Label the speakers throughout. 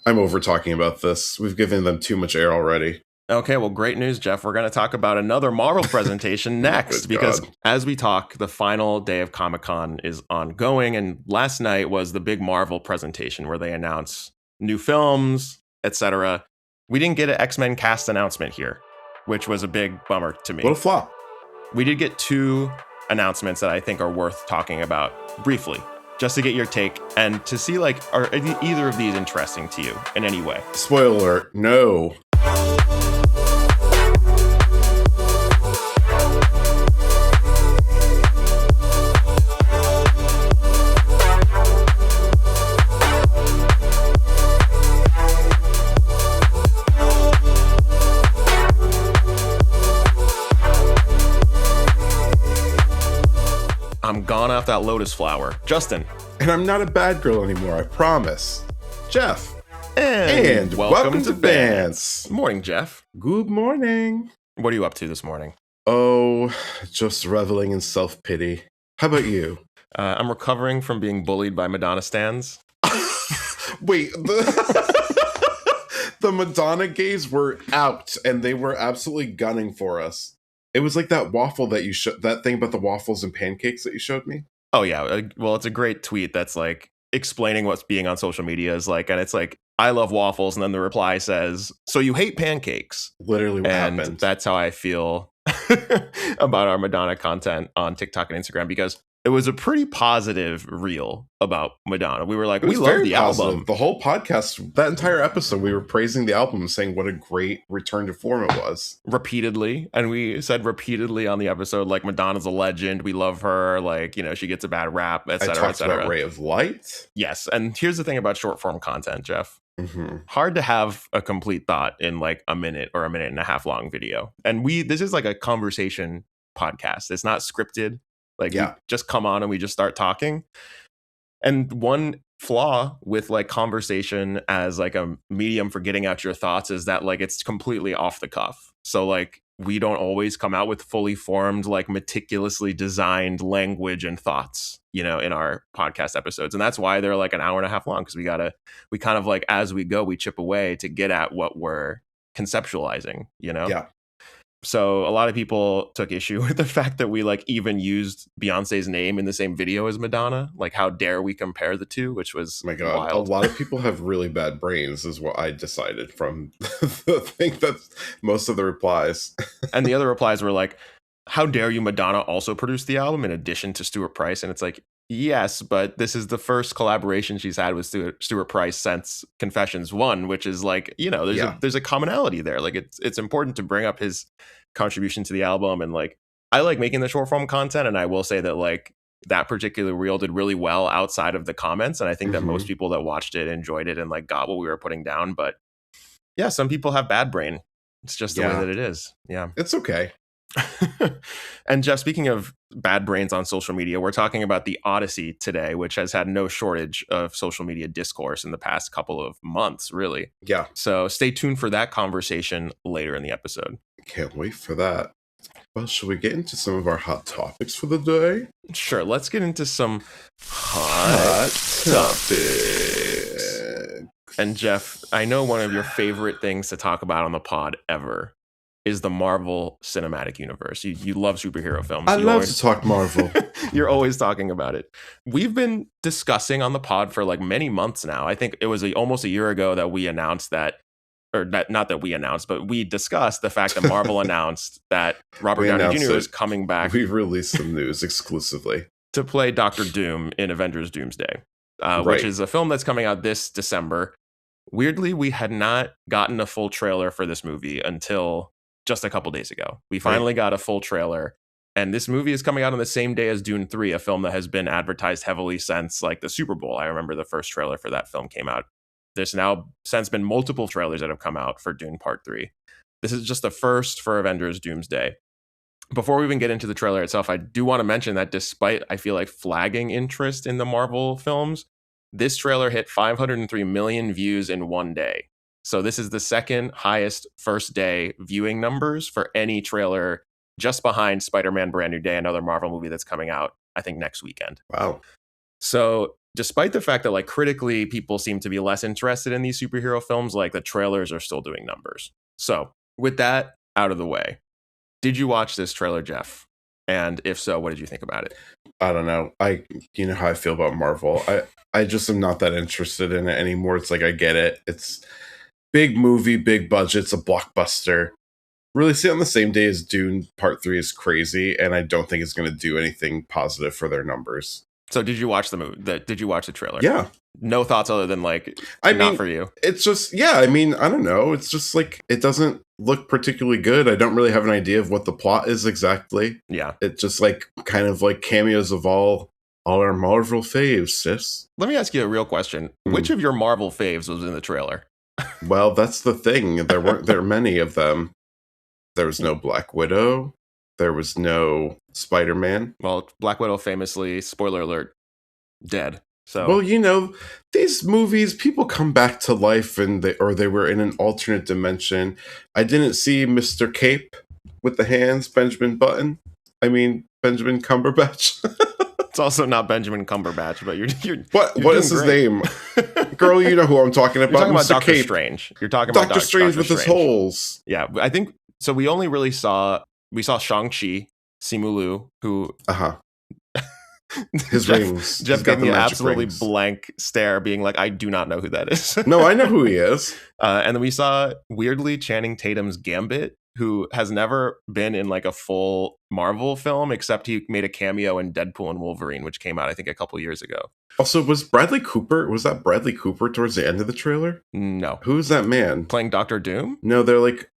Speaker 1: I'm over talking about this. We've given them too much air already.
Speaker 2: Okay, well, great news, Geoff. We're going to talk about another Marvel presentation next because
Speaker 1: God.
Speaker 2: as we talk, the final day of Comic-Con is ongoing. And last night was the big Marvel presentation where they announce new films, etc. We didn't get an X-Men cast announcement here, which was a big bummer to me.
Speaker 1: What a flop.
Speaker 2: We did get two announcements that I think are worth talking about briefly, just to get your take and to see, like, are either of these interesting to you in any way?
Speaker 1: Spoiler alert, no.
Speaker 2: I'm gone off that lotus flower. Justin.
Speaker 1: And I'm not a bad girl anymore, I promise. Geoff.
Speaker 2: And
Speaker 1: welcome to Vance.
Speaker 2: Morning, Geoff.
Speaker 1: Good morning.
Speaker 2: What are you up to this morning?
Speaker 1: Oh, just reveling in self-pity. How about you?
Speaker 2: I'm recovering from being bullied by Madonna stans.
Speaker 1: Wait, the Madonna gays were out, and they were absolutely gunning for us. It was like that waffle that you showed, that thing about the waffles and pancakes that you showed me.
Speaker 2: Oh, yeah. Well, it's a great tweet that's like explaining what's being on social media is like, and it's like, I love waffles. And then the reply says, so you hate pancakes.
Speaker 1: Literally what happened.
Speaker 2: And that's how I feel about our Madonna content on TikTok and Instagram, because it was a pretty positive reel about Madonna. We were like, we love the album.
Speaker 1: The whole podcast, that entire episode, we were praising the album, saying what a great return to form it was.
Speaker 2: Repeatedly. And we said repeatedly on the episode, like, Madonna's a legend. We love her. Like, you know, she gets a bad rap, et cetera,
Speaker 1: et cetera. About Ray of Light.
Speaker 2: Yes. And here's the thing about short form content, Geoff.
Speaker 1: Mm-hmm.
Speaker 2: Hard to have a complete thought in like a minute or a minute and a half long video. And this is like a conversation podcast. It's not scripted. Like, we just come on and we just start talking. And one flaw with like conversation as like a medium for getting out your thoughts is that like it's completely off the cuff. So like we don't always come out with fully formed, like meticulously designed language and thoughts, you know, in our podcast episodes. And that's why they're like an hour and a half long, because we kind of like, as we go, we chip away to get at what we're conceptualizing, you know?
Speaker 1: Yeah.
Speaker 2: So a lot of people took issue with the fact that we like even used Beyonce's name in the same video as Madonna. Like, how dare we compare the two, which was wild.
Speaker 1: A lot of people have really bad brains is what I decided from the thing that's most of the replies.
Speaker 2: And the other replies were like, how dare you, Madonna also produced the album in addition to Stuart Price? And it's like, yes, but this is the first collaboration she's had with Stuart Price since Confessions 1, which is like, you know, there's a commonality there. Like, it's important to bring up his contribution to the album. And like, I like making the short form content, and I will say that like that particular reel did really well outside of the comments, and I think that most people that watched it enjoyed it and like got what we were putting down. But yeah, some people have bad brain. It's just the way that it is. Yeah,
Speaker 1: it's okay.
Speaker 2: And Geoff, speaking of bad brains on social media, we're talking about the Odyssey today, which has had no shortage of social media discourse in the past couple of months, really.
Speaker 1: Yeah.
Speaker 2: So stay tuned for that conversation later in the episode.
Speaker 1: Can't wait for that. Well, shall we get into some of our hot topics for the day?
Speaker 2: Sure. Let's get into some hot topics. And Geoff, I know one of your favorite things to talk about on the pod ever is the Marvel Cinematic Universe. You love superhero films.
Speaker 1: I love to talk Marvel.
Speaker 2: You're always talking about it. We've been discussing on the pod for like many months now. I think it was almost a year ago that we announced that, or not that we announced, but we discussed the fact that Marvel announced that Robert Downey Jr. is coming back.
Speaker 1: We released some news exclusively
Speaker 2: to play Dr. Doom in Avengers Doomsday, which is a film that's coming out this December. Weirdly, we had not gotten a full trailer for this movie until just a couple days ago. We finally got a full trailer, and this movie is coming out on the same day as Dune 3, a film that has been advertised heavily since like the Super Bowl. I remember the first trailer for that film came out. There's now since been multiple trailers that have come out for Dune Part 3. This is just the first for Avengers Doomsday. Before we even get into the trailer itself, I do want to mention that despite, I feel like, flagging interest in the Marvel films, this trailer hit 503 million views in one day. So this is the second highest first day viewing numbers for any trailer, just behind Spider-Man Brand New Day, another Marvel movie that's coming out, I think, next weekend.
Speaker 1: Wow.
Speaker 2: So despite the fact that like critically people seem to be less interested in these superhero films, like the trailers are still doing numbers. So with that out of the way, did you watch this trailer, Geoff? And if so, what did you think about it?
Speaker 1: I don't know. You know how I feel about Marvel. I just am not that interested in it anymore. It's like, I get it. It's big movie, big budget. It's a blockbuster. Really, see it on the same day as Dune Part 3 is crazy, and I don't think it's going to do anything positive for their numbers.
Speaker 2: So did you watch the movie? Did you watch the trailer?
Speaker 1: Yeah.
Speaker 2: No thoughts other than like, not for you.
Speaker 1: It's just, yeah, I mean, I don't know. It's just like, it doesn't look particularly good. I don't really have an idea of what the plot is exactly.
Speaker 2: Yeah.
Speaker 1: It's just like kind of like cameos of all our Marvel faves, sis.
Speaker 2: Let me ask you a real question. Which of your Marvel faves was in the trailer?
Speaker 1: Well, that's the thing. There weren't there many of them. There was no Black Widow. There was no Spider-Man.
Speaker 2: Well, Black Widow famously, spoiler alert, dead. So,
Speaker 1: well, you know, these movies, people come back to life and they were in an alternate dimension. I didn't see Mr. Cape with the hands, Benjamin Benjamin Cumberbatch.
Speaker 2: It's also not Benjamin Cumberbatch, but you're
Speaker 1: what is his name? Girl, you know who I'm talking about.
Speaker 2: You're talking
Speaker 1: Mr.
Speaker 2: about Doctor
Speaker 1: Cape.
Speaker 2: Strange. You're talking about
Speaker 1: Doctor Strange with his holes.
Speaker 2: Yeah, I think so. We only really saw Shang-Chi, Simu Liu, who
Speaker 1: his rings.
Speaker 2: Jeff gave me an absolutely blank stare, being like, I do not know who that is.
Speaker 1: No, I know who he is.
Speaker 2: And then we saw weirdly Channing Tatum's Gambit, who has never been in like a full Marvel film, except he made a cameo in Deadpool and Wolverine, which came out, I think, a couple years ago.
Speaker 1: Also, was that Bradley Cooper towards the end of the trailer?
Speaker 2: No.
Speaker 1: Who's that man?
Speaker 2: Playing Doctor Doom?
Speaker 1: No,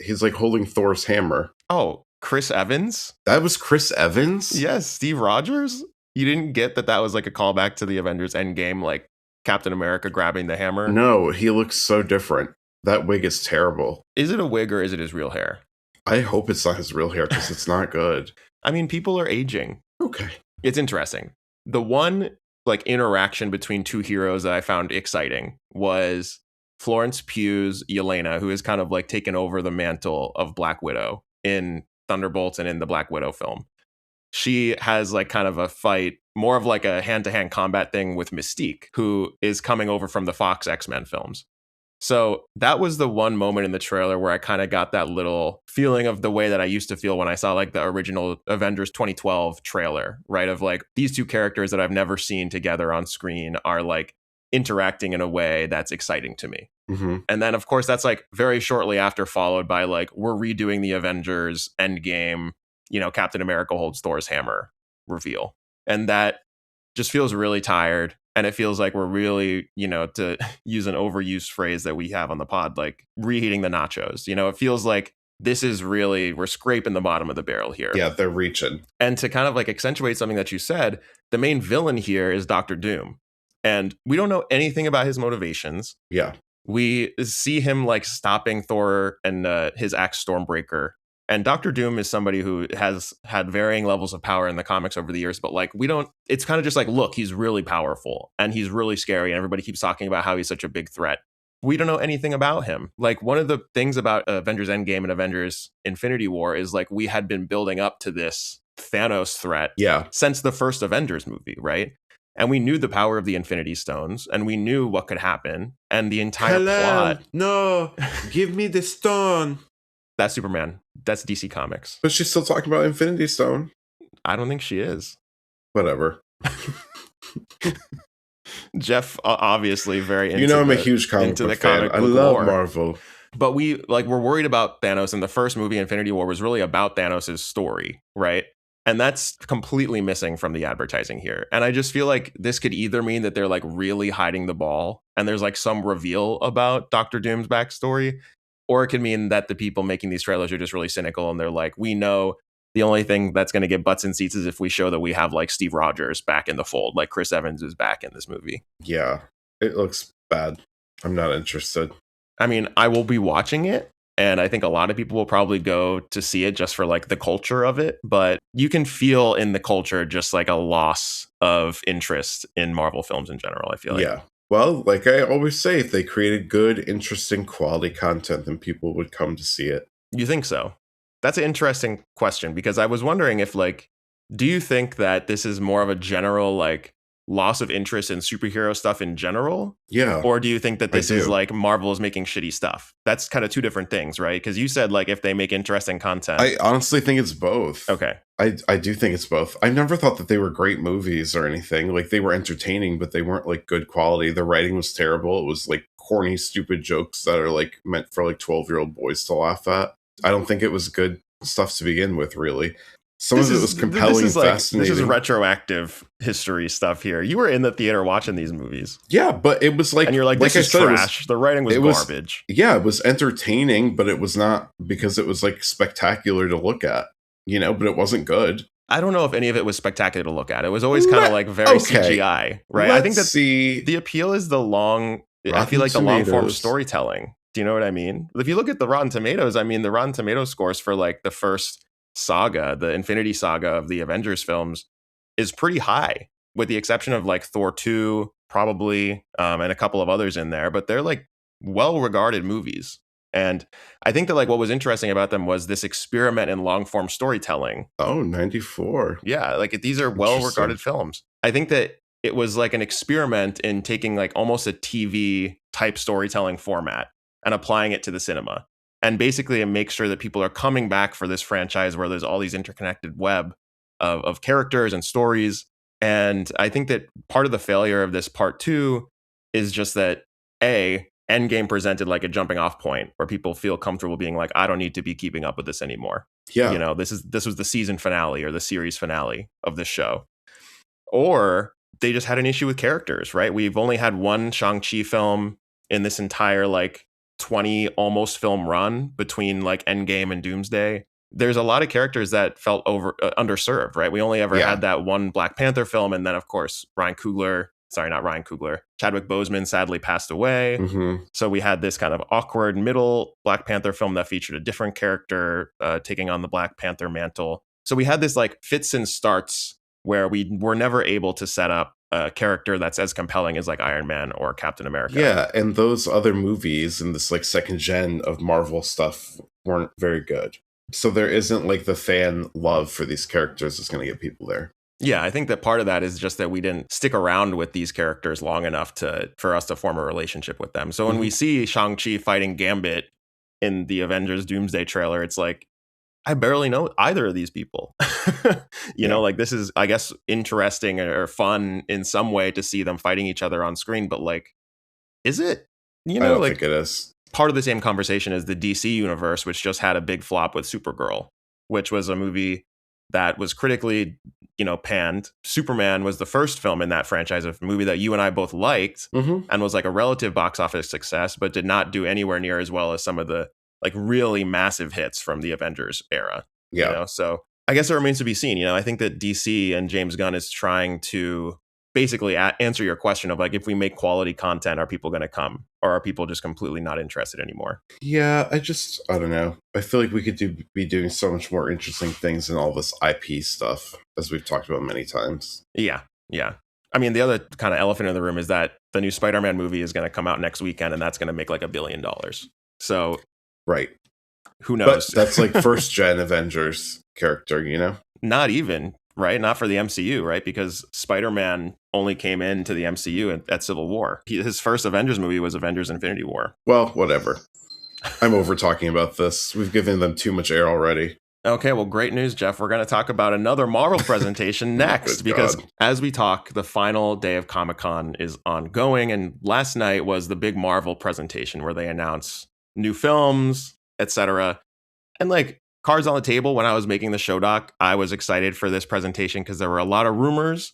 Speaker 1: he's like holding Thor's hammer.
Speaker 2: Oh, Chris Evans?
Speaker 1: That was Chris Evans?
Speaker 2: Yes, Steve Rogers? You didn't get that was like a callback to the Avengers Endgame, like Captain America grabbing the hammer?
Speaker 1: No, he looks so different. That wig is terrible.
Speaker 2: Is it a wig or is it his real hair?
Speaker 1: I hope it's not his real hair because it's not good.
Speaker 2: I mean, people are aging.
Speaker 1: Okay.
Speaker 2: It's interesting. The one like interaction between two heroes that I found exciting was Florence Pugh's Yelena, who has kind of like taken over the mantle of Black Widow in Thunderbolts and in the Black Widow film. She has like kind of a fight, more of like a hand-to-hand combat thing with Mystique, who is coming over from the Fox X-Men films. So that was the one moment in the trailer where I kind of got that little feeling of the way that I used to feel when I saw like the original Avengers 2012 trailer, right? Of like these two characters that I've never seen together on screen are like interacting in a way that's exciting to me.
Speaker 1: Mm-hmm.
Speaker 2: And then of course that's like very shortly after followed by like, we're redoing the Avengers Endgame, Captain America holds Thor's hammer reveal. And that just feels really tired. And it feels like we're really, to use an overused phrase that we have on the pod, like reheating the nachos. It feels like this is really, we're scraping the bottom of the barrel here.
Speaker 1: Yeah, they're reaching.
Speaker 2: And to kind of like accentuate something that you said, the main villain here is Doctor Doom. And we don't know anything about his motivations.
Speaker 1: Yeah.
Speaker 2: We see him like stopping Thor and his axe Stormbreaker. And Doctor Doom is somebody who has had varying levels of power in the comics over the years, but like it's kind of just like, look, he's really powerful and he's really scary. And everybody keeps talking about how he's such a big threat. We don't know anything about him. Like one of the things about Avengers Endgame and Avengers Infinity War is like we had been building up to this Thanos threat since the first Avengers movie, right? And we knew the power of the Infinity Stones and we knew what could happen. And the entire plot.
Speaker 1: No, give me the stone.
Speaker 2: That's Superman. That's DC Comics.
Speaker 1: But she's still talking about Infinity Stone.
Speaker 2: I don't think she is.
Speaker 1: Whatever.
Speaker 2: Jeff, obviously, very into
Speaker 1: I'm a huge comic book fan. I love lore. Marvel.
Speaker 2: But we're worried about Thanos, and the first movie, Infinity War, was really about Thanos' story, right? And that's completely missing from the advertising here. And I just feel like this could either mean that they're like really hiding the ball and there's like some reveal about Doctor Doom's backstory, or it could mean that the people making these trailers are just really cynical and they're like, we know the only thing that's going to get butts in seats is if we show that we have like Steve Rogers back in the fold, like Chris Evans is back in this movie.
Speaker 1: Yeah, it looks bad. I'm not interested.
Speaker 2: I mean, I will be watching it. And I think a lot of people will probably go to see it just for like the culture of it. But you can feel in the culture just like a loss of interest in Marvel films in general, I feel like.
Speaker 1: Yeah. Well, like I always say, if they created good, interesting, quality content, then people would come to see it.
Speaker 2: You think so? That's an interesting question because I was wondering if like, do you think that this is more of a general like loss of interest in superhero stuff in general?
Speaker 1: Yeah.
Speaker 2: Or do you think that this is like Marvel is making shitty stuff? That's kind of two different things, right? Because you said like if they make interesting content.
Speaker 1: I honestly think it's both.
Speaker 2: Okay.
Speaker 1: I do think it's both. I never thought that they were great movies or anything. Like, they were entertaining, but they weren't like good quality. The writing was terrible. It was like corny, stupid jokes that are like meant for like 12-year-old boys to laugh at. I don't think it was good stuff to begin with, really. Some of it was compelling and fascinating.
Speaker 2: This is retroactive history stuff here. You were in the theater watching these movies.
Speaker 1: Yeah, but it was like...
Speaker 2: And you're like, this is trash. The writing was garbage.
Speaker 1: Yeah, it was entertaining, but it was not because it was like spectacular to look at, you know, but it wasn't good.
Speaker 2: I don't know if any of it was spectacular to look at. It was always kind of like very CGI, right? I think that the appeal is the long... I feel like the long-form storytelling. Do you know what I mean? If you look at the Rotten Tomatoes, I mean, the Rotten Tomatoes scores for like the first saga, the Infinity Saga of the Avengers films, is pretty high, with the exception of like Thor 2, probably, and a couple of others in there, but they're like well-regarded movies. And I think that like what was interesting about them was this experiment in long-form storytelling.
Speaker 1: Oh, 94.
Speaker 2: Yeah, like these are well-regarded films. I think that it was like an experiment in taking like almost a TV type storytelling format and applying it to the cinema. And basically make sure that people are coming back for this franchise where there's all these interconnected web of characters and stories. And I think that part of the failure of this part 2 is just that Endgame presented like a jumping off point where people feel comfortable being like, I don't need to be keeping up with this anymore.
Speaker 1: Yeah.
Speaker 2: You know, this was the season finale or the series finale of this show. Or they just had an issue with characters, right? We've only had one Shang-Chi film in this entire like 20 almost film run between like Endgame and Doomsday. There's a lot of characters that felt underserved, right? We only ever had that one Black Panther film, and then of course Chadwick Boseman sadly passed away.
Speaker 1: Mm-hmm.
Speaker 2: So we had this kind of awkward middle Black Panther film that featured a different character taking on the Black Panther mantle. So we had this like fits and starts where we were never able to set up a character that's as compelling as like Iron Man or Captain America.
Speaker 1: Yeah, and those other movies and this like second gen of Marvel stuff weren't very good. So there isn't like the fan love for these characters that's going to get people there.
Speaker 2: Yeah, I think that part of that is just that we didn't stick around with these characters long enough for us to form a relationship with them. So when we see Shang-Chi fighting Gambit in the Avengers Doomsday trailer, it's like, I barely know either of these people. You know, like this is, I guess, interesting or fun in some way to see them fighting each other on screen. But like, is it? You know,
Speaker 1: I don't
Speaker 2: like
Speaker 1: think it is.
Speaker 2: Part of the same conversation is the DC universe, which just had a big flop with Supergirl, which was a movie that was critically, you know, panned. Superman was the first film in that franchise, a movie that you and I both liked and was like a relative box office success, but did not do anywhere near as well as some of the like really massive hits from the Avengers era.
Speaker 1: Yeah.
Speaker 2: You know? So I guess it remains to be seen. You know, I think that DC and James Gunn is trying to basically answer your question of like, if we make quality content, are people going to come, or are people just completely not interested anymore?
Speaker 1: Yeah, I don't know. I feel like we could be doing so much more interesting things than all this IP stuff, as we've talked about many times.
Speaker 2: Yeah. I mean, the other kind of elephant in the room is that the new Spider-Man movie is going to come out next weekend, and that's going to make like $1 billion. So,
Speaker 1: right.
Speaker 2: Who knows?
Speaker 1: But that's like first gen Avengers character, you know?
Speaker 2: Not even, right? Not for the MCU, right? Because Spider-Man only came into the MCU at Civil War. His first Avengers movie was Avengers Infinity War.
Speaker 1: Well, whatever. I'm over talking about this. We've given them too much air already.
Speaker 2: Okay, well, great news, Geoff. We're going to talk about another Marvel presentation next, because as we talk, the final day of Comic-Con is ongoing. And last night was the big Marvel presentation where they announce new films, etc. And like cards on the table, when I was making the show doc, I was excited for this presentation because there were a lot of rumors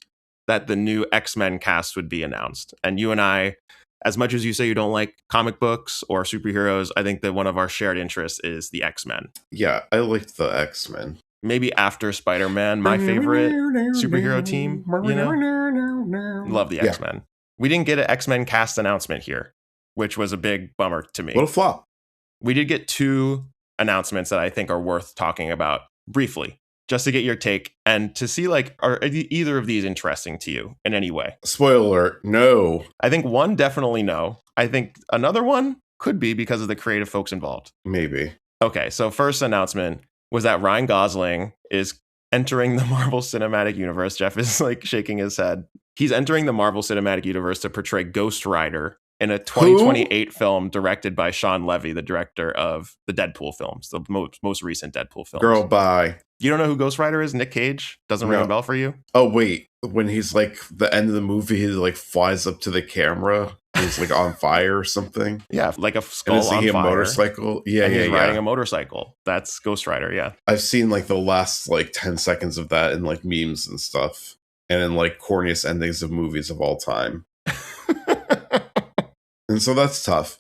Speaker 2: that the new X-Men cast would be announced. And you and I, as much as you say you don't like comic books or superheroes, I think that one of our shared interests is the X-Men.
Speaker 1: Yeah, I liked the X-Men.
Speaker 2: Maybe after Spider-Man, my favorite superhero team, you know? Love the X-Men. We didn't get an X-Men cast announcement here, which was a big bummer to me.
Speaker 1: What a flop.
Speaker 2: We did get 2 announcements that I think are worth talking about briefly, just to get your take and to see, like, are either of these interesting to you in any way?
Speaker 1: Spoiler alert, no.
Speaker 2: I think one, definitely no. I think another one could be because of the creative folks involved.
Speaker 1: Maybe.
Speaker 2: Okay, so first announcement was that Ryan Gosling is entering the Marvel Cinematic Universe. Geoff is like shaking his head. He's entering the Marvel Cinematic Universe to portray Ghost Rider in a 2028 film directed by Sean Levy, the director of the Deadpool films, the most recent Deadpool films.
Speaker 1: Girl, bye.
Speaker 2: You don't know who Ghost Rider is? Nick Cage? Doesn't ring a bell for you?
Speaker 1: Oh, wait. When he's like, the end of the movie, he like flies up to the camera. He's like on fire or something.
Speaker 2: Yeah, like a skull on
Speaker 1: fire.
Speaker 2: A
Speaker 1: motorcycle? Yeah,
Speaker 2: he's riding a motorcycle. That's Ghost Rider, yeah.
Speaker 1: I've seen like the last like 10 seconds of that in like memes and stuff. And in like corniest endings of movies of all time. And so that's tough.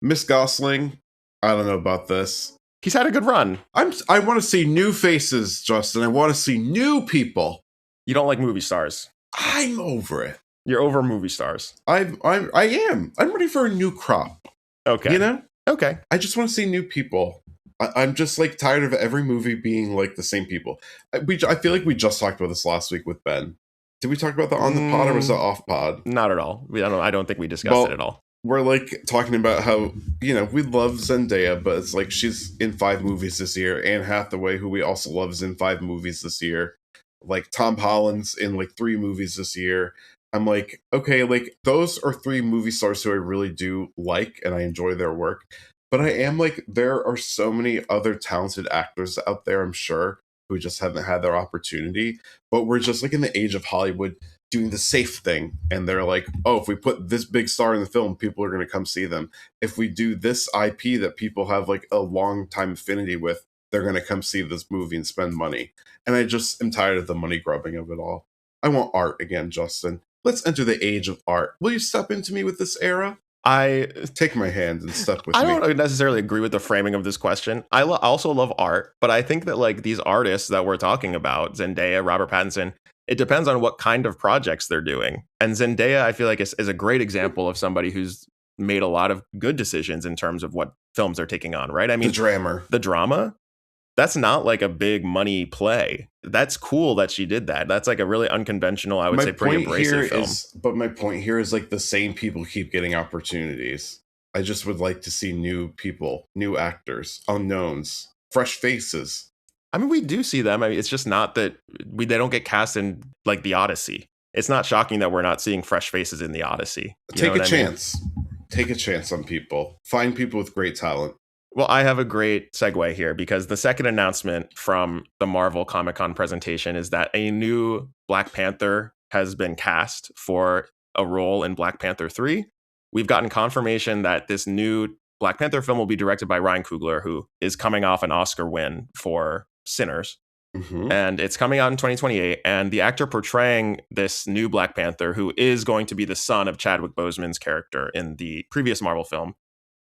Speaker 1: Miss Gosling, I don't know about this.
Speaker 2: He's had a good run.
Speaker 1: I want to see new faces, Justin. I want to see new people.
Speaker 2: You don't like movie stars.
Speaker 1: I'm over it.
Speaker 2: You're over movie stars.
Speaker 1: I am. I'm ready for a new crop.
Speaker 2: Okay.
Speaker 1: You know?
Speaker 2: Okay.
Speaker 1: I just want to see new people. I'm just like tired of every movie being like the same people. I feel like we just talked about this last week with Ben. Did we talk about that on the pod or was that off pod?
Speaker 2: Not at all. I don't think we discussed it at all.
Speaker 1: We're like talking about how, we love Zendaya, but it's like she's in 5 movies this year. Anne Hathaway, who we also love, is in 5 movies this year. Like Tom Holland's in like 3 movies this year. I'm like, okay, like those are 3 movie stars who I really do like and I enjoy their work. But I am like, there are so many other talented actors out there, I'm sure, who just haven't had their opportunity. But we're just like in the age of Hollywood doing the safe thing. And they're like, oh, if we put this big star in the film, people are going to come see them. If we do this IP that people have like a long time affinity with, they're going to come see this movie and spend money. And I just am tired of the money grubbing of it all. I want art again, Justin. Let's enter the age of art. Will you step into me with this era?
Speaker 2: I
Speaker 1: take my hand and step with me.
Speaker 2: I don't necessarily agree with the framing of this question. I also love art, but I think that like these artists that we're talking about, Zendaya, Robert Pattinson, it depends on what kind of projects they're doing. And Zendaya, I feel like is a great example of somebody who's made a lot of good decisions in terms of what films they're taking on, right? I mean, the drama, that's not like a big money play. That's cool that she did that. That's like a really unconventional, I would say, pretty abrasive film.
Speaker 1: But my point here is like the same people keep getting opportunities. I just would like to see new people, new actors, unknowns, fresh faces.
Speaker 2: I mean, we do see them. I mean, it's just not that they don't get cast in like the Odyssey. It's not shocking that we're not seeing fresh faces in the Odyssey.
Speaker 1: Take a chance. Take a chance on people. Find people with great talent.
Speaker 2: Well, I have a great segue here because the second announcement from the Marvel Comic-Con presentation is that a new Black Panther has been cast for a role in Black Panther 3. We've gotten confirmation that this new Black Panther film will be directed by Ryan Coogler, who is coming off an Oscar win for Sinners.
Speaker 1: Mm-hmm.
Speaker 2: And it's coming out in 2028. And the actor portraying this new Black Panther, who is going to be the son of Chadwick Boseman's character in the previous Marvel film,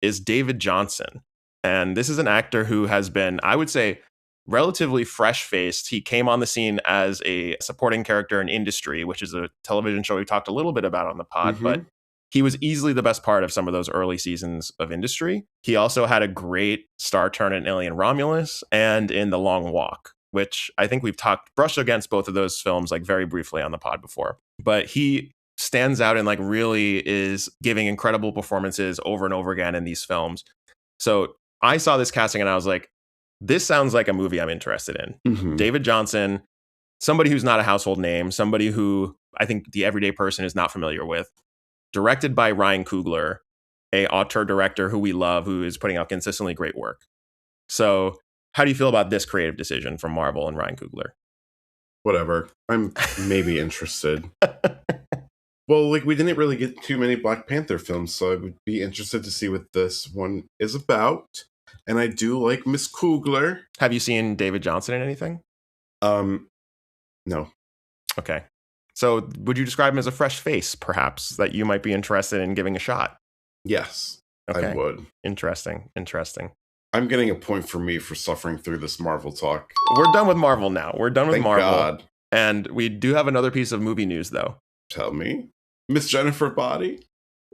Speaker 2: is David Johnson. And this is an actor who has been, I would say, relatively fresh-faced. He came on the scene as a supporting character in Industry, which is a television show we talked a little bit about on the pod,
Speaker 1: Mm-hmm.
Speaker 2: but he was easily the best part of some of those early seasons of Industry. He also had a great star turn in Alien Romulus and in The Long Walk, which I think we've brushed against both of those films like very briefly on the pod before. But he stands out and like really is giving incredible performances over and over again in these films. So I saw this casting and I was like, this sounds like a movie I'm interested in.
Speaker 1: Mm-hmm.
Speaker 2: David Johnson, somebody who's not a household name, somebody who I think the everyday person is not familiar with. Directed by Ryan Coogler, a auteur director who we love, who is putting out consistently great work. So how do you feel about this creative decision from Marvel and Ryan Coogler?
Speaker 1: Whatever. I'm maybe interested. Well, like we didn't really get too many Black Panther films, so I would be interested to see what this one is about. And I do like Miss Coogler.
Speaker 2: Have you seen David Johnson in anything?
Speaker 1: No.
Speaker 2: Okay. So would you describe him as a fresh face, perhaps, that you might be interested in giving a shot?
Speaker 1: Yes,
Speaker 2: okay.
Speaker 1: I would.
Speaker 2: Interesting.
Speaker 1: I'm getting a point for me for suffering through this Marvel talk.
Speaker 2: We're done with Marvel now.
Speaker 1: Thank God.
Speaker 2: And we do have another piece of movie news, though.
Speaker 1: Tell me. Miss Jennifer Body?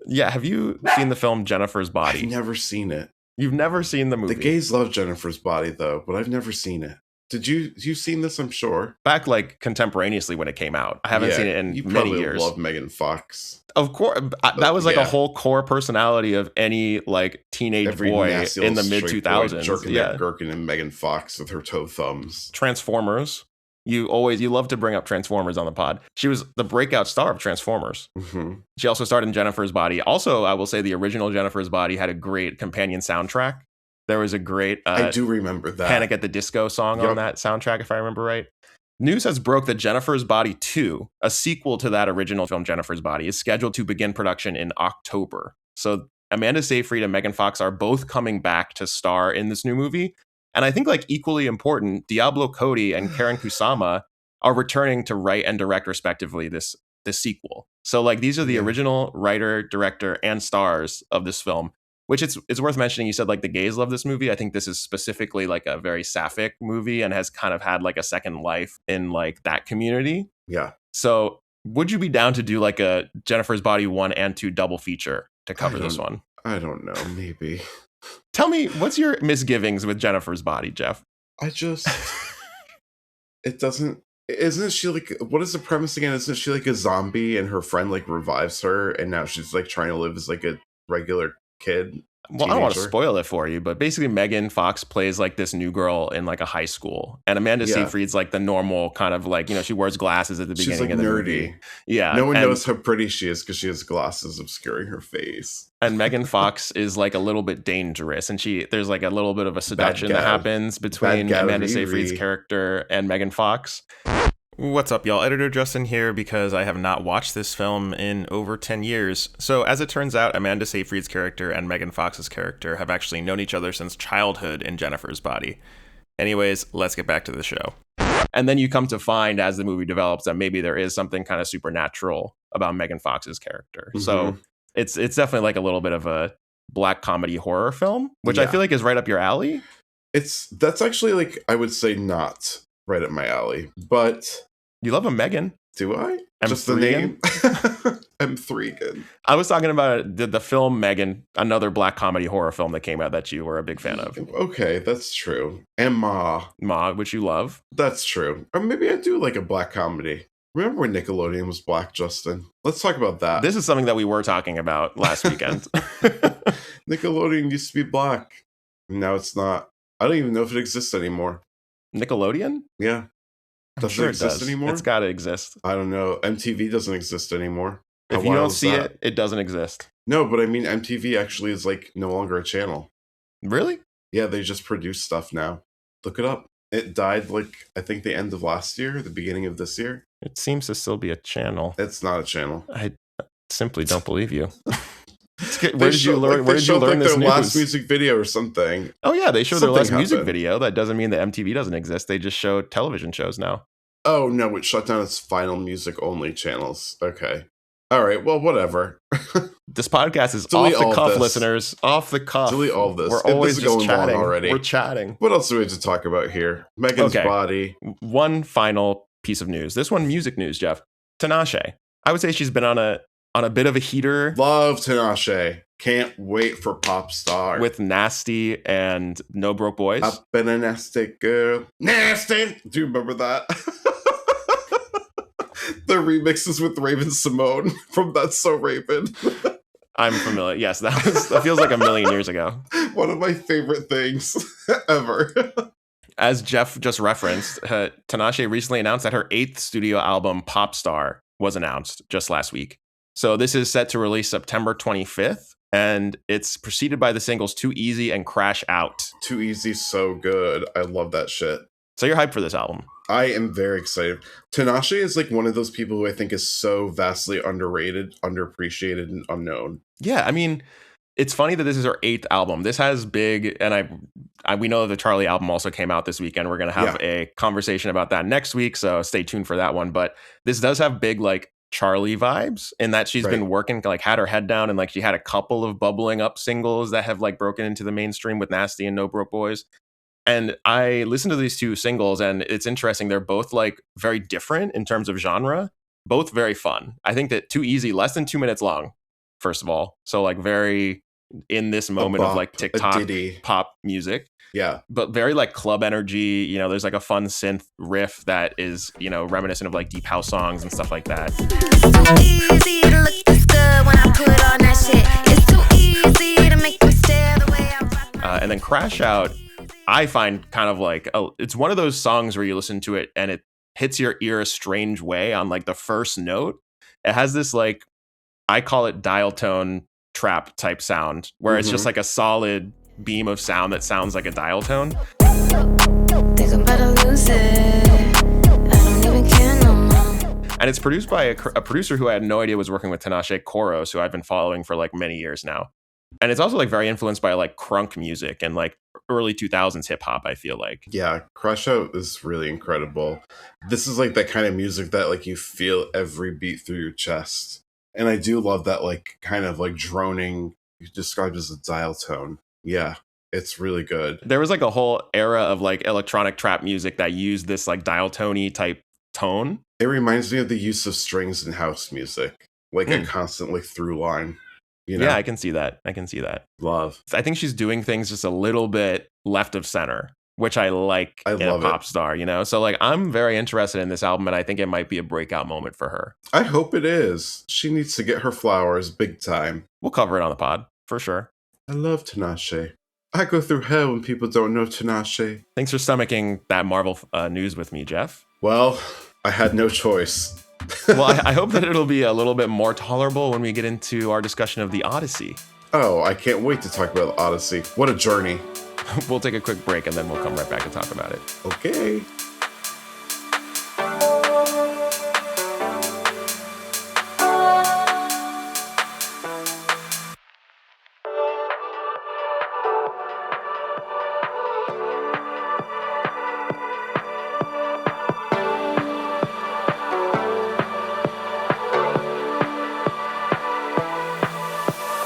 Speaker 2: Yeah, have you seen the film Jennifer's Body?
Speaker 1: I've never seen it.
Speaker 2: You've never seen the movie?
Speaker 1: The gays love Jennifer's Body, though, but I've never seen it. You've seen this, I'm sure.
Speaker 2: Back like contemporaneously when it came out. I haven't seen it in many years.
Speaker 1: You love Megan Fox.
Speaker 2: Of course. That was like a whole core personality of any like teenage boy in the mid 2000s.
Speaker 1: Jerking that gherkin and Megan Fox with her toe thumbs.
Speaker 2: Transformers. You love to bring up Transformers on the pod. She was the breakout star of Transformers.
Speaker 1: Mm-hmm.
Speaker 2: She also starred in Jennifer's Body. Also, I will say the original Jennifer's Body had a great companion soundtrack. There was a great
Speaker 1: I do remember that
Speaker 2: Panic at the Disco song on that soundtrack, if I remember right. News has broke that Jennifer's Body 2, a sequel to that original film Jennifer's Body, is scheduled to begin production in October. So Amanda Seyfried and Megan Fox are both coming back to star in this new movie. And I think like equally important, Diablo Cody and Karen Kusama are returning to write and direct respectively this sequel. So like these are the original writer, director, and stars of this film. Which it's worth mentioning. You said like the gays love this movie. I think this is specifically like a very sapphic movie and has kind of had like a second life in like that community.
Speaker 1: Yeah.
Speaker 2: So would you be down to do like a Jennifer's Body 1 and 2 double feature to cover this one?
Speaker 1: I don't know. Maybe.
Speaker 2: Tell me, what's your misgivings with Jennifer's Body, Geoff?
Speaker 1: It doesn't. Isn't she like, what is the premise again? Isn't she like a zombie and her friend like revives her and now she's like trying to live as like a regular kid?
Speaker 2: Well, I don't want to spoil it for you, but basically Megan Fox plays like this new girl in like a high school, and Amanda Seyfried's like the normal kind of like, she wears glasses at the beginning
Speaker 1: like
Speaker 2: of the
Speaker 1: nerdy
Speaker 2: movie. Yeah,
Speaker 1: no one knows how pretty she is because she has glasses obscuring her face.
Speaker 2: And Megan Fox is like a little bit dangerous, and there's like a little bit of a seduction that happens between Amanda Seyfried's character and Megan Fox. What's up, y'all? Editor Justin here because I have not watched this film in over 10 years. So as it turns out, Amanda Seyfried's character and Megan Fox's character have actually known each other since childhood in Jennifer's Body. Anyways, let's get back to the show. And then you come to find as the movie develops that maybe there is something kind of supernatural about Megan Fox's character. Mm-hmm. So it's definitely like a little bit of a black comedy horror film, which I feel like is right up your alley.
Speaker 1: That's actually like, I would say not right up my alley, but
Speaker 2: you love a Megan.
Speaker 1: Do I?
Speaker 2: M3
Speaker 1: Just the name? M3.
Speaker 2: I was talking about the film Megan, another black comedy horror film that came out that you were a big fan of.
Speaker 1: Okay, that's true. And Ma,
Speaker 2: which you love.
Speaker 1: That's true. Or maybe I do like a black comedy. Remember when Nickelodeon was black, Justin? Let's talk about that.
Speaker 2: This is something that we were talking about last weekend.
Speaker 1: Nickelodeon used to be black. Now it's not. I don't even know if it exists anymore.
Speaker 2: Nickelodeon?
Speaker 1: Yeah. Doesn't it exist anymore?
Speaker 2: It's got to exist.
Speaker 1: I don't know. MTV doesn't exist anymore.
Speaker 2: If you don't see it, it doesn't exist.
Speaker 1: No, but I mean, MTV actually is like no longer a channel.
Speaker 2: Really?
Speaker 1: Yeah, they just produce stuff now. Look it up. It died like, I think the end of last year, the beginning of this year.
Speaker 2: It seems to still be a channel.
Speaker 1: It's not a channel.
Speaker 2: I simply don't believe you. Where did you learn this
Speaker 1: their
Speaker 2: news?
Speaker 1: Last music video or something.
Speaker 2: Oh yeah, they show their last music video. That doesn't mean that MTV doesn't exist. They just show television shows now.
Speaker 1: Oh no, it shut down its final music only channels. Okay. All right, well, whatever.
Speaker 2: This podcast is off the cuff, listeners. Off the cuff.
Speaker 1: Delete all of this.
Speaker 2: We're always
Speaker 1: just
Speaker 2: going chatting.
Speaker 1: Already.
Speaker 2: We're chatting.
Speaker 1: What else do we have to talk about here? Megan's Body.
Speaker 2: One final piece of news. This one, music news, Geoff. Tinashe. I would say she's been on a bit of a heater.
Speaker 1: Love Tinashe. Can't wait for Popstar.
Speaker 2: With Nasty and No Broke Boys.
Speaker 1: I've been a nasty girl. Nasty! Do you remember that? The remixes with Raven Simone from That's So Raven.
Speaker 2: I'm familiar. Yes, that feels like a million years ago.
Speaker 1: One of my favorite things ever.
Speaker 2: As Geoff just referenced, Tinashe recently announced that her 8th studio album, Popstar, was announced just last week. So this is set to release September 25th, and it's preceded by the singles Too Easy and Crash Out.
Speaker 1: Too Easy, so good. I love that shit.
Speaker 2: So you're hyped for this album?
Speaker 1: I am very excited. Tinashe is like one of those people who I think is so vastly underrated, underappreciated, and unknown.
Speaker 2: Yeah, I mean, it's funny that this is her 8th album. This has big, and we know the Charli album also came out this weekend. We're going to have a conversation about that next week, so stay tuned for that one. But this does have big, like, Charli vibes in that she's been working, like, had her head down, and like she had a couple of bubbling up singles that have like broken into the mainstream with Nasty and No Broke Boys. And I listened to these 2 singles, and it's interesting. They're both like very different in terms of genre, both very fun. I think that Too Easy, less than 2 minutes long, first of all. So like very in this moment of like TikTok pop music.
Speaker 1: Yeah.
Speaker 2: But very like club energy. You know, there's like a fun synth riff that is, you know, reminiscent of like deep house songs and stuff like that. It's easy to look this good when I put on that shit. It's too easy to make me stare the way I rock. And then Crash Out, I find kind of like, it's one of those songs where you listen to it and hits your ear a strange way on like the first note. It has this like, I call it dial tone trap type sound, where it's just like a solid beam of sound that sounds like a dial tone. Think I'm about to lose it. I don't even care no more. And it's produced by a producer who I had no idea was working with Tinashe Koros, who I've been following for like many years now. And it's also like very influenced by like crunk music and like early 2000s hip hop, I feel like.
Speaker 1: Yeah, Crush Out is really incredible. This is like that kind of music that like you feel every beat through your chest. And I do love that like kind of like droning, you described as a dial tone. Yeah, it's really good.
Speaker 2: There was like a whole era of like electronic trap music that used this like dial tone-y type tone.
Speaker 1: It reminds me of the use of strings in house music, like a constant like through line. You know?
Speaker 2: Yeah, I can see that.
Speaker 1: Love.
Speaker 2: I think she's doing things just a little bit left of center, which I like in a pop star, you know? So like I'm very interested in this album, and I think it might be a breakout moment for her.
Speaker 1: I hope it is. She needs to get her flowers big time.
Speaker 2: We'll cover it on the pod, for sure.
Speaker 1: I love Tinashe. I go through hell when people don't know Tinashe.
Speaker 2: Thanks for stomaching that Marvel news with me, Geoff.
Speaker 1: Well, I had no choice.
Speaker 2: Well, I hope that it'll be a little bit more tolerable when we get into our discussion of the Odyssey.
Speaker 1: Oh, I can't wait to talk about the Odyssey. What a journey.
Speaker 2: We'll take a quick break and then we'll come right back to talk about it.
Speaker 1: Okay.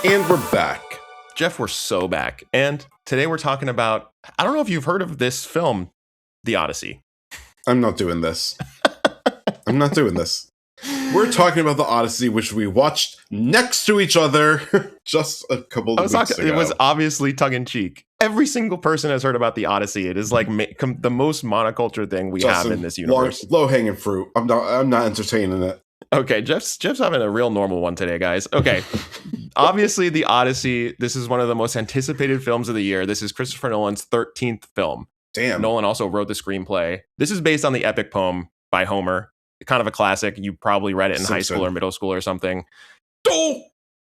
Speaker 1: And we're back.
Speaker 2: Geoff, we're so back. And today we're talking about, I don't know if you've heard of this film, The Odyssey.
Speaker 1: I'm not doing this. We're talking about The Odyssey, which we watched next to each other just a couple of weeks ago.
Speaker 2: It was obviously tongue-in-cheek. Every single person has heard about The Odyssey. It is like the most monoculture thing we have in this universe.
Speaker 1: Low-hanging fruit. I'm not entertaining it.
Speaker 2: Okay, Jeff's having a real normal one today, guys. Okay. Obviously, The Odyssey, this is one of the most anticipated films of the year. This is Christopher Nolan's 13th film.
Speaker 1: Damn.
Speaker 2: Nolan also wrote the screenplay. This is based on the epic poem by Homer. Kind of a classic. You probably read it in high school or middle school or something.
Speaker 1: Oh!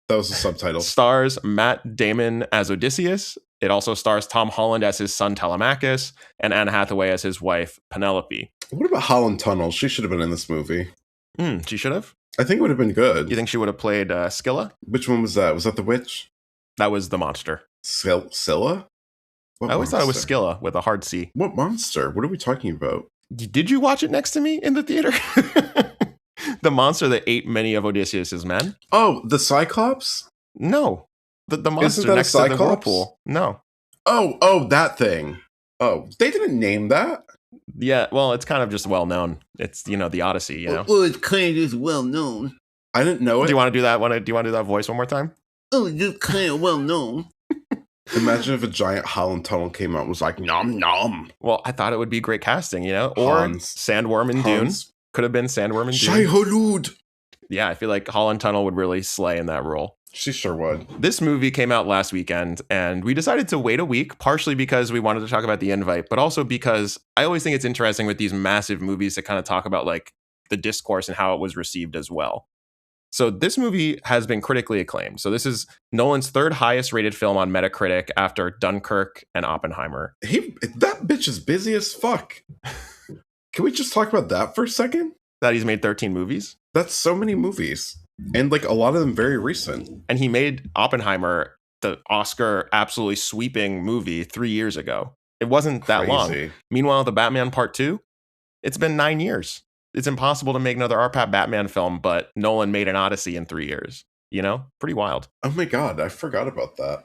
Speaker 1: That was the subtitle.
Speaker 2: Stars Matt Damon as Odysseus. It also stars Tom Holland as his son Telemachus and Anne Hathaway as his wife Penelope.
Speaker 1: What about Holland Tunnel? She should have been in this movie.
Speaker 2: She should have?
Speaker 1: I think it would have been good.
Speaker 2: You think she would have played Scylla?
Speaker 1: Which one was that? Was that the witch?
Speaker 2: That was the monster.
Speaker 1: Scylla?
Speaker 2: I always thought it was Scylla with a hard C.
Speaker 1: What monster? What are we talking about?
Speaker 2: Did you watch it next to me in the theater? The monster that ate many of Odysseus's men?
Speaker 1: Oh, the Cyclops?
Speaker 2: No. The monster next to the whirlpool. No.
Speaker 1: Oh, that thing. Oh, they didn't name that?
Speaker 2: Yeah, well, it's kind of just well known. It's, the Odyssey, you know?
Speaker 1: Well, it's kind of just well known. I didn't know it.
Speaker 2: Do you want to do that? Do you want to do that voice one more time?
Speaker 1: Oh, it's just kind of well known. Imagine if a giant Holland Tunnel came out and was like, nom nom.
Speaker 2: Well, I thought it would be great casting, Or Sandworm in Dune. Could have been Sandworm in Dune.
Speaker 1: Shai Hulud.
Speaker 2: Yeah, I feel like Holland Tunnel would really slay in that role.
Speaker 1: She sure would.
Speaker 2: This movie came out last weekend, and we decided to wait a week, partially because we wanted to talk about The Invite, but also because I always think it's interesting with these massive movies to kind of talk about like the discourse and how it was received as well. So this movie has been critically acclaimed. So this is Nolan's third highest rated film on Metacritic after Dunkirk and Oppenheimer.
Speaker 1: That bitch is busy as fuck. Can we just talk about that for a second?
Speaker 2: That he's made 13 movies?
Speaker 1: That's so many movies. And like a lot of them very recent.
Speaker 2: And he made Oppenheimer, the Oscar absolutely sweeping movie, 3 years ago. It wasn't that long. Meanwhile, the Batman Part 2, it's been 9 years. It's impossible to make another RPAT Batman film, but Nolan made an Odyssey in 3 years. Pretty wild.
Speaker 1: Oh my God, I forgot about that.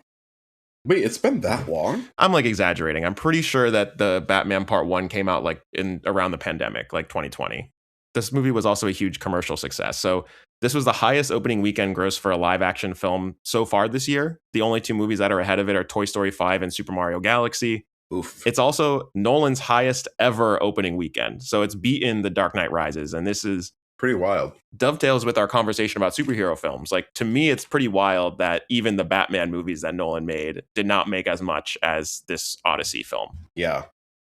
Speaker 1: Wait, it's been that long?
Speaker 2: I'm like exaggerating. I'm pretty sure that the Batman Part 1 came out like in around the pandemic, like 2020. This movie was also a huge commercial success. So this was the highest opening weekend gross for a live action film so far this year. The only two movies that are ahead of it are Toy Story 5 and Super Mario Galaxy.
Speaker 1: Oof.
Speaker 2: It's also Nolan's highest ever opening weekend. So it's beaten The Dark Knight Rises. And this is
Speaker 1: pretty wild.
Speaker 2: Dovetails with our conversation about superhero films. Like, to me, it's pretty wild that even the Batman movies that Nolan made did not make as much as this Odyssey film.
Speaker 1: Yeah.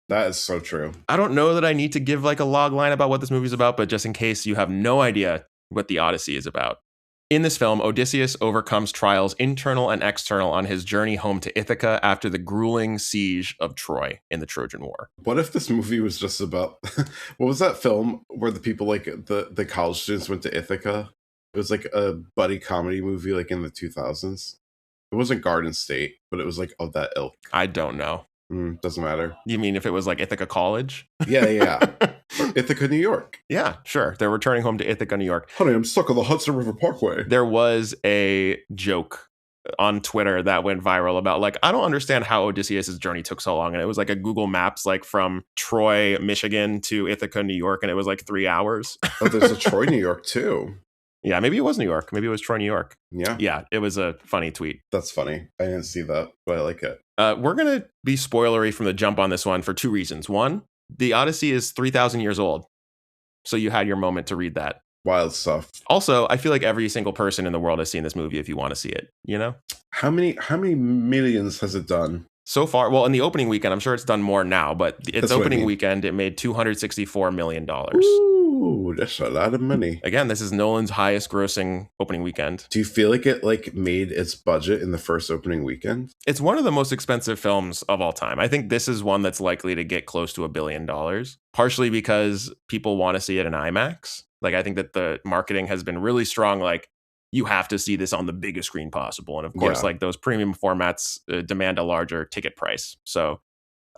Speaker 1: That is so true.
Speaker 2: I don't know that I need to give like a log line about what this movie is about, but just in case you have no idea what the Odyssey is about. In this film, Odysseus overcomes trials internal and external on his journey home to Ithaca after the grueling siege of Troy in the Trojan War.
Speaker 1: What if this movie was just about what was that film where the people like the college students went to Ithaca? It was like a buddy comedy movie like in the 2000s. It wasn't Garden State, but it was like of that ilk.
Speaker 2: I don't know.
Speaker 1: Doesn't matter.
Speaker 2: You mean if it was like Ithaca College?
Speaker 1: Yeah. Ithaca, New York.
Speaker 2: Yeah, sure. They're returning home to Ithaca, New York.
Speaker 1: Honey, I'm stuck on the Hudson River Parkway.
Speaker 2: There was a joke on Twitter that went viral about like, I don't understand how Odysseus' journey took so long. And it was like a Google Maps, like from Troy, Michigan to Ithaca, New York. And it was like 3 hours.
Speaker 1: Oh, there's a Troy, New York too.
Speaker 2: Yeah, maybe it was New York. Maybe it was Troy, New York.
Speaker 1: Yeah,
Speaker 2: it was a funny tweet.
Speaker 1: That's funny. I didn't see that, but I like it.
Speaker 2: We're going to be spoilery from the jump on this one for two reasons. One, the Odyssey is 3,000 years old. So you had your moment to read that.
Speaker 1: Wild stuff.
Speaker 2: Also, I feel like every single person in the world has seen this movie if you want to see it, you know?
Speaker 1: How many millions has it done?
Speaker 2: So far, well, in the opening weekend, I'm sure it's done more now, but its opening weekend, it made $264 million.
Speaker 1: Ooh, that's a lot of money.
Speaker 2: Again, this is Nolan's highest grossing opening weekend.
Speaker 1: Do you feel like it like made its budget in the first opening weekend?
Speaker 2: It's one of the most expensive films of all time. I think this is one that's likely to get close to $1 billion, partially because people want to see it in IMAX. Like, I think that the marketing has been really strong. Like, you have to see this on the biggest screen possible. And of course, like those premium formats demand a larger ticket price. So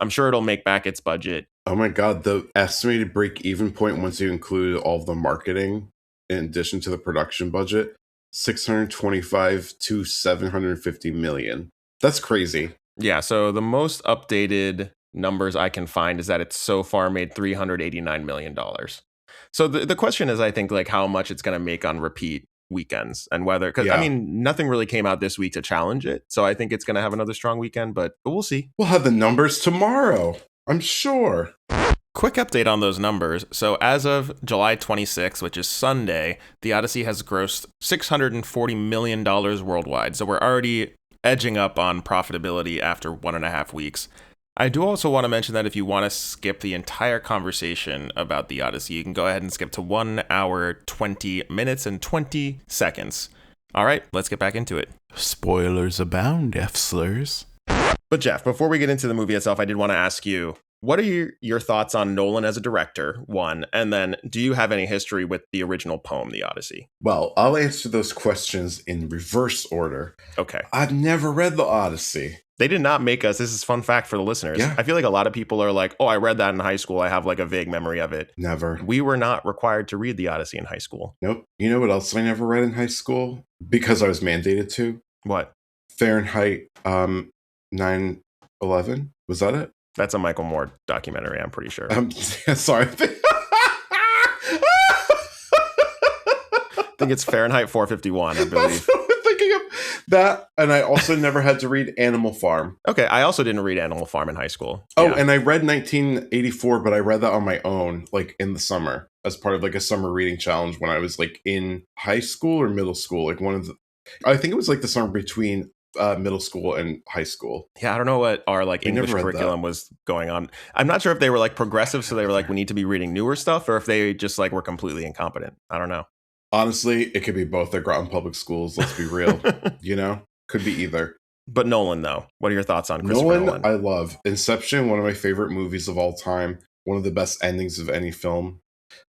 Speaker 2: I'm sure it'll make back its budget.
Speaker 1: Oh my God, the estimated break-even point once you include all of the marketing in addition to the production budget, 625 to 750 million. That's crazy.
Speaker 2: Yeah, so the most updated numbers I can find is that it's so far made $389 million. So the question is, I think, like how much it's going to make on repeat weekends and whether, because I mean, nothing really came out this week to challenge it. So I think it's going to have another strong weekend, but we'll see.
Speaker 1: We'll have the numbers tomorrow, I'm sure.
Speaker 2: Quick update on those numbers. So as of July 26th, which is Sunday, the Odyssey has grossed $640 million worldwide. So we're already edging up on profitability after 1.5 weeks. I do also want to mention that if you want to skip the entire conversation about the Odyssey, you can go ahead and skip to 1 hour, 20 minutes, and 20 seconds. All right, let's get back into it.
Speaker 1: Spoilers abound, F-slurs.
Speaker 2: But Geoff, before we get into the movie itself, I did want to ask you, what are your thoughts on Nolan as a director, one? And then do you have any history with the original poem, The Odyssey?
Speaker 1: Well, I'll answer those questions in reverse order.
Speaker 2: Okay.
Speaker 1: I've never read The Odyssey.
Speaker 2: They did not make us. This is fun fact for the listeners.
Speaker 1: Yeah.
Speaker 2: I feel like a lot of people are like, oh, I read that in high school. I have like a vague memory of it.
Speaker 1: Never.
Speaker 2: We were not required to read The Odyssey in high school.
Speaker 1: Nope. You know what else I never read in high school? Because I was mandated to.
Speaker 2: What?
Speaker 1: Fahrenheit 9/11. Was that it?
Speaker 2: That's a Michael Moore documentary, I'm pretty sure.
Speaker 1: Sorry.
Speaker 2: I think it's Fahrenheit 451, I believe.
Speaker 1: Thinking of that, and I also never had to read Animal Farm.
Speaker 2: Okay, I also didn't read Animal Farm in high school.
Speaker 1: Oh, and I read 1984, but I read that on my own, like in the summer, as part of like a summer reading challenge when I was like in high school or middle school. Like I think it was like the summer between middle school and high school.
Speaker 2: Yeah, I don't know what our like English curriculum was going on. I'm not sure if they were like progressive, so they were like, we need to be reading newer stuff, or if they just like were completely incompetent. I don't know.
Speaker 1: Honestly, it could be both. They're Groton Public Schools. Let's be real. You know, could be either.
Speaker 2: But Nolan, though, what are your thoughts on Christopher Nolan?
Speaker 1: I love Inception, one of my favorite movies of all time. One of the best endings of any film.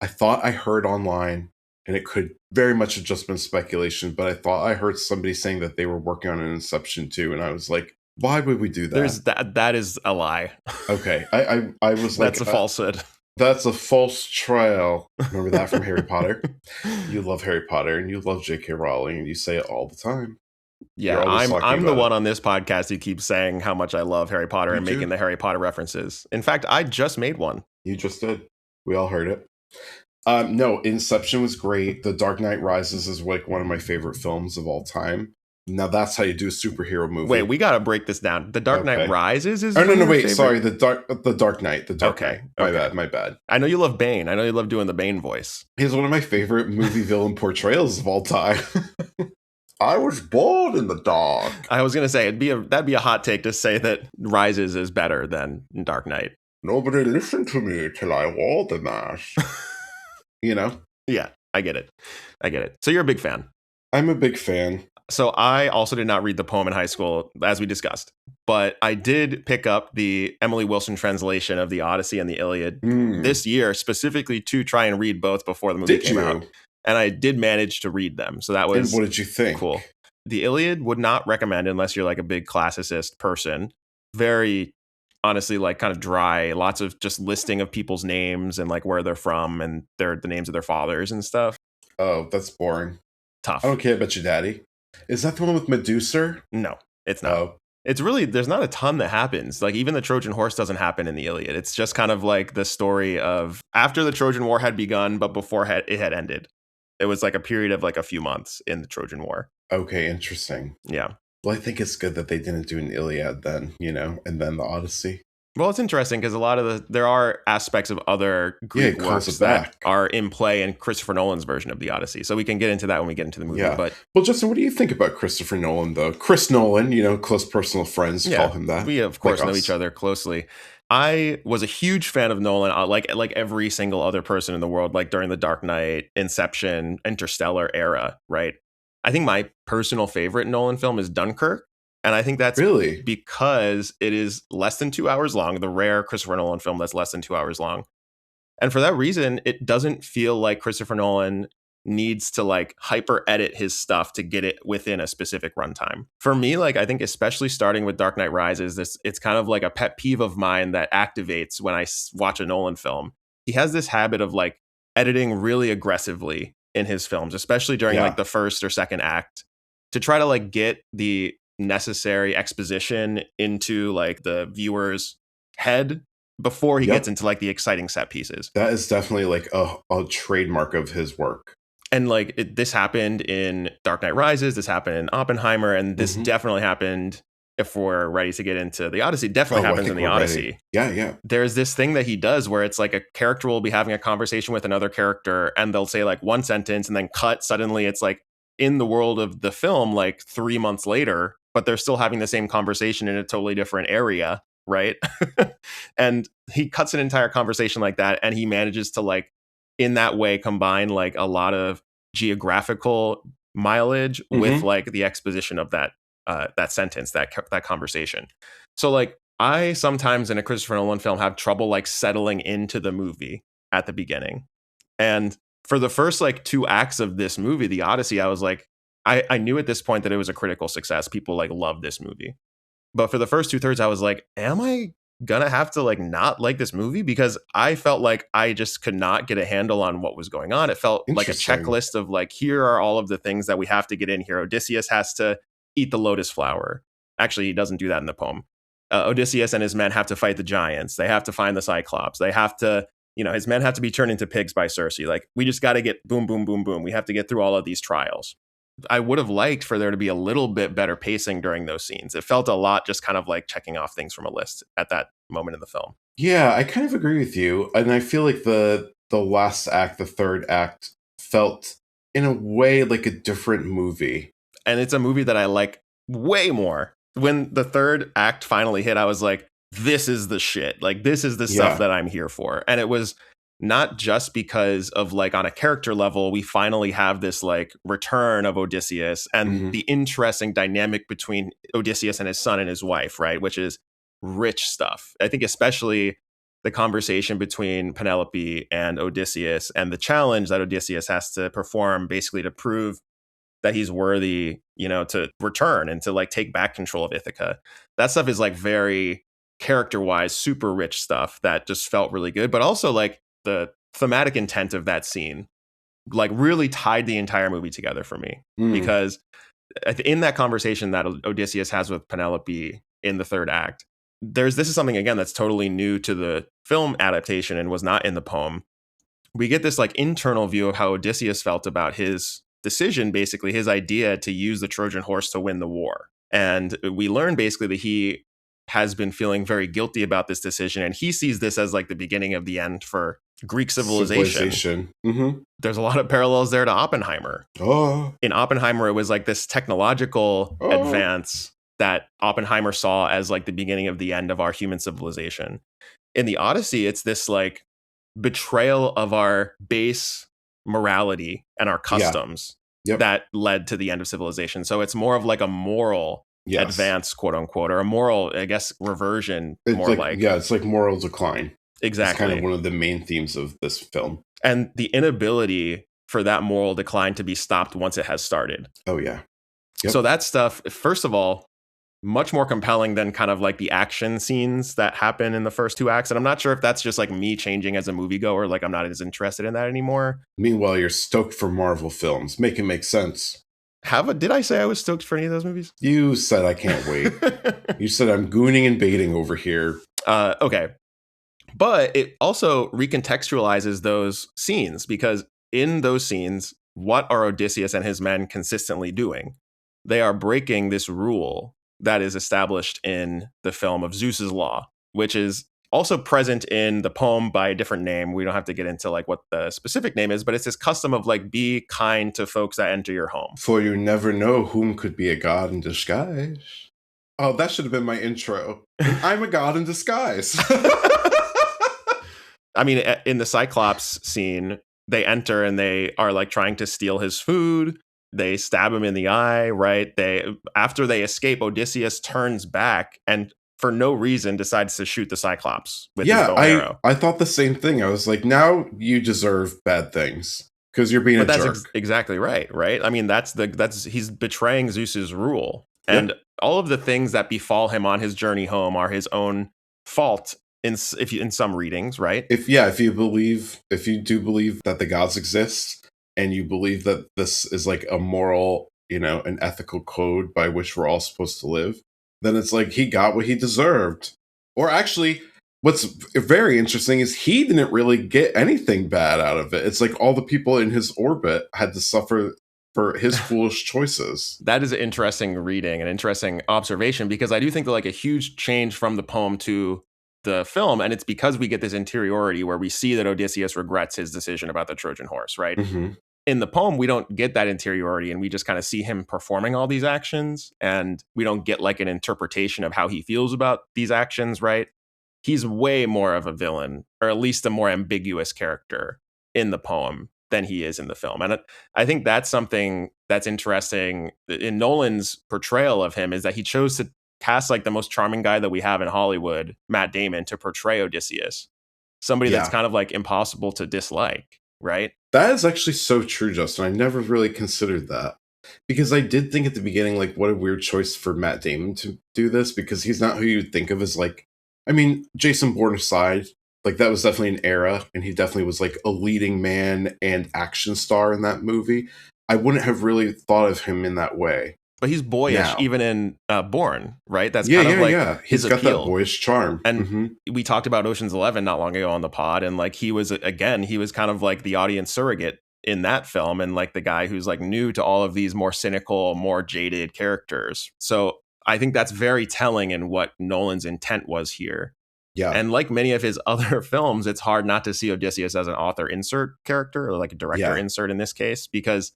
Speaker 1: I thought I heard online, and it could very much have just been speculation, but I thought I heard somebody saying that they were working on an Inception too, and I was like, why would we do that?
Speaker 2: That is a lie.
Speaker 1: Okay, I was like,
Speaker 2: that's a falsehood.
Speaker 1: That's a false trail. Remember that from Harry Potter? You love Harry Potter and you love J.K. Rowling and you say it all the time.
Speaker 2: Yeah, I'm the one on this podcast who keeps saying how much I love Harry Potter and making the Harry Potter references. In fact, I just made one.
Speaker 1: You just did. We all heard it. No, Inception was great. The Dark Knight Rises is like one of my favorite films of all time. Now that's how you do a superhero movie.
Speaker 2: Wait, we gotta break this down. The Dark Knight Rises is.
Speaker 1: Oh no, wait, favorite? Sorry. The Dark Knight. The Dark Knight. My bad.
Speaker 2: I know you love Bane. I know you love doing the Bane voice.
Speaker 1: He's one of my favorite movie villain portrayals of all time. I was born in the dark.
Speaker 2: I was gonna say that'd be a hot take to say that Rises is better than Dark Knight.
Speaker 1: Nobody listened to me till I wore the mask. You know?
Speaker 2: Yeah, I get it. So you're a big fan.
Speaker 1: I'm a big fan.
Speaker 2: So I also did not read the poem in high school, as we discussed, but I did pick up the Emily Wilson translation of the Odyssey and the Iliad this year, specifically to try and read both before the movie came out. And I did manage to read them. So that was
Speaker 1: And what did you think?
Speaker 2: Cool. The Iliad would not recommend unless you're like a big classicist person. Very, honestly, like kind of dry. Lots of just listing of people's names and like where they're from and the names of their fathers and stuff.
Speaker 1: Oh, that's boring.
Speaker 2: Tough.
Speaker 1: I don't care about your daddy. Is that the one with Medusa?
Speaker 2: No, it's not. Oh. It's really, there's not a ton that happens. Like even the Trojan horse doesn't happen in the Iliad. It's just kind of like the story of after the Trojan War had begun, but before it had ended. It was like a period of like a few months in the Trojan War.
Speaker 1: Okay, interesting.
Speaker 2: Yeah.
Speaker 1: Well, I think it's good that they didn't do an Iliad then, and then the Odyssey.
Speaker 2: Well, it's interesting because a lot of there are aspects of other Greek works that are in play in Christopher Nolan's version of the Odyssey. So we can get into that when we get into the movie.
Speaker 1: Yeah.
Speaker 2: But
Speaker 1: well, Justin, what do you think about Christopher Nolan, though? Chris Nolan, close personal friends call him that.
Speaker 2: We, of course, know each other closely. I was a huge fan of Nolan, like every single other person in the world, like during the Dark Knight, Inception, Interstellar era, right? I think my personal favorite Nolan film is Dunkirk. And I think that's
Speaker 1: really
Speaker 2: because it is less than 2 hours long, the rare Christopher Nolan film that's less than 2 hours long. And for that reason, it doesn't feel like Christopher Nolan needs to like hyper edit his stuff to get it within a specific runtime. For me, like I think especially starting with Dark Knight Rises, it's kind of like a pet peeve of mine that activates when I watch a Nolan film. He has this habit of like editing really aggressively in his films, especially during like the first or second act, to try to like get the necessary exposition into like the viewer's head before he gets into like the exciting set pieces.
Speaker 1: That is definitely like a trademark of his work.
Speaker 2: And like this happened in Dark Knight Rises, this happened in Oppenheimer, and this definitely happened, if we're ready to get into the Odyssey, definitely happens in the Odyssey.
Speaker 1: Ready. Yeah.
Speaker 2: There's this thing that he does where it's like a character will be having a conversation with another character and they'll say like one sentence and then cut. Suddenly it's like in the world of the film, like 3 months later, but they're still having the same conversation in a totally different area, right? And he cuts an entire conversation like that, and he manages to like, in that way, combine like a lot of geographical mileage with like the exposition of that sentence, that conversation. So like, I sometimes in a Christopher Nolan film have trouble like settling into the movie at the beginning. And for the first like 2 acts of this movie, the Odyssey, I was like, I knew at this point that it was a critical success. People like love this movie. But for the first 2/3, I was like, am I gonna have to like not like this movie? Because I felt like I just could not get a handle on what was going on. It felt like a checklist of like, here are all of the things that we have to get in here. Odysseus has to eat the lotus flower. Actually, he doesn't do that in the poem. Odysseus and his men have to fight the giants. They have to find the Cyclops. They have to, his men have to be turned into pigs by Circe. Like, we just got to get boom, boom, boom, boom. We have to get through all of these trials. I would have liked for there to be a little bit better pacing during those scenes. It felt a lot just kind of like checking off things from a list at that moment in the film.
Speaker 1: Yeah, I kind of agree with you. And I feel like the last act, the third act, felt in a way like a different movie.
Speaker 2: And it's a movie that I like way more. When the third act finally hit, I was like, this is the shit. Like, this is the stuff that I'm here for. And it was not just because of like on a character level, we finally have this like return of Odysseus and the interesting dynamic between Odysseus and his son and his wife, right? Which is rich stuff. I think especially the conversation between Penelope and Odysseus and the challenge that Odysseus has to perform basically to prove that he's worthy, to return and to like take back control of Ithaca. That stuff is like very character-wise, super rich stuff that just felt really good. But also like the thematic intent of that scene like really tied the entire movie together for me. Because in that conversation that Odysseus has with Penelope in the third act, this is something again that's totally new to the film adaptation and was not in the poem. We get this like internal view of how Odysseus felt about his decision, basically his idea to use the Trojan horse to win the war. And we learn basically that he has been feeling very guilty about this decision, and he sees this as like the beginning of the end for Greek civilization. There's a lot of parallels there to Oppenheimer. In Oppenheimer, it was like this technological advance that Oppenheimer saw as like the beginning of the end of our human civilization. In the Odyssey, it's this like betrayal of our base morality and our customs that led to the end of civilization. So it's more of like a moral advance, quote unquote, or a moral, I guess, reversion.
Speaker 1: It's
Speaker 2: more
Speaker 1: it's like moral decline.
Speaker 2: Exactly.
Speaker 1: It's kind of one of the main themes of this film.
Speaker 2: And the inability for that moral decline to be stopped once it has started.
Speaker 1: Oh, yeah.
Speaker 2: So that stuff, first of all, much more compelling than kind of like the action scenes that happen in the first two acts. And I'm not sure if that's just like me changing as a moviegoer, like I'm not as interested in that anymore.
Speaker 1: Meanwhile, you're stoked for Marvel films. Make it make sense.
Speaker 2: Did I say I was stoked for any of those movies?
Speaker 1: You said I can't wait. You said I'm gooning and baiting over here.
Speaker 2: Okay. But it also recontextualizes those scenes, because in those scenes, what are Odysseus and his men consistently doing? They are breaking this rule that is established in the film of Zeus's Law, which is also present in the poem by a different name. We don't have to get into like what the specific name is, but it's this custom of like, be kind to folks that enter your home.
Speaker 1: For you never know whom could be a god in disguise. Oh, that should have been my intro. I'm a god in disguise.
Speaker 2: I mean, in the Cyclops scene, they enter and they are like trying to steal his food. They stab him in the eye, right? After they escape, Odysseus turns back and for no reason decides to shoot the Cyclops with his bow and arrow.
Speaker 1: I thought the same thing. I was like, now you deserve bad things because you're being a jerk.
Speaker 2: Exactly right? I mean, he's betraying Zeus's rule, and all of the things that befall him on his journey home are his own fault. In some readings, right?
Speaker 1: If you do believe that the gods exist, and you believe that this is like a moral, an ethical code by which we're all supposed to live, then it's like he got what he deserved. Or actually, what's very interesting is he didn't really get anything bad out of it. It's like all the people in his orbit had to suffer for his foolish choices.
Speaker 2: That is an interesting reading, an interesting observation, because I do think that like a huge change from the poem to the film, and it's because we get this interiority where we see that Odysseus regrets his decision about the Trojan horse, right?
Speaker 1: Mm-hmm.
Speaker 2: In the poem, we don't get that interiority, and we just kind of see him performing all these actions, and we don't get like an interpretation of how he feels about these actions, right? He's way more of a villain, or at least a more ambiguous character in the poem than he is in the film. And I think that's something that's interesting in Nolan's portrayal of him, is that he chose to cast like the most charming guy that we have in Hollywood, Matt Damon, to portray Odysseus. Somebody that's kind of like impossible to dislike, right?
Speaker 1: That is actually so true, Justin. I never really considered that. Because I did think at the beginning, like, what a weird choice for Matt Damon to do this, because he's not who you'd think of as like, I mean, Jason Bourne aside, like that was definitely an era, and he definitely was like a leading man and action star in that movie. I wouldn't have really thought of him in that way.
Speaker 2: But he's boyish even in Bourne, right? That's kind of like his
Speaker 1: got
Speaker 2: appeal.
Speaker 1: That boyish charm.
Speaker 2: And we talked about Ocean's 11 not long ago on the pod, and like he was kind of like the audience surrogate in that film, and like the guy who's like new to all of these more cynical, more jaded characters. So I think that's very telling in what Nolan's intent was here.
Speaker 1: Yeah.
Speaker 2: And like many of his other films, it's hard not to see Odysseus as an author insert character, or like a director insert in this case, because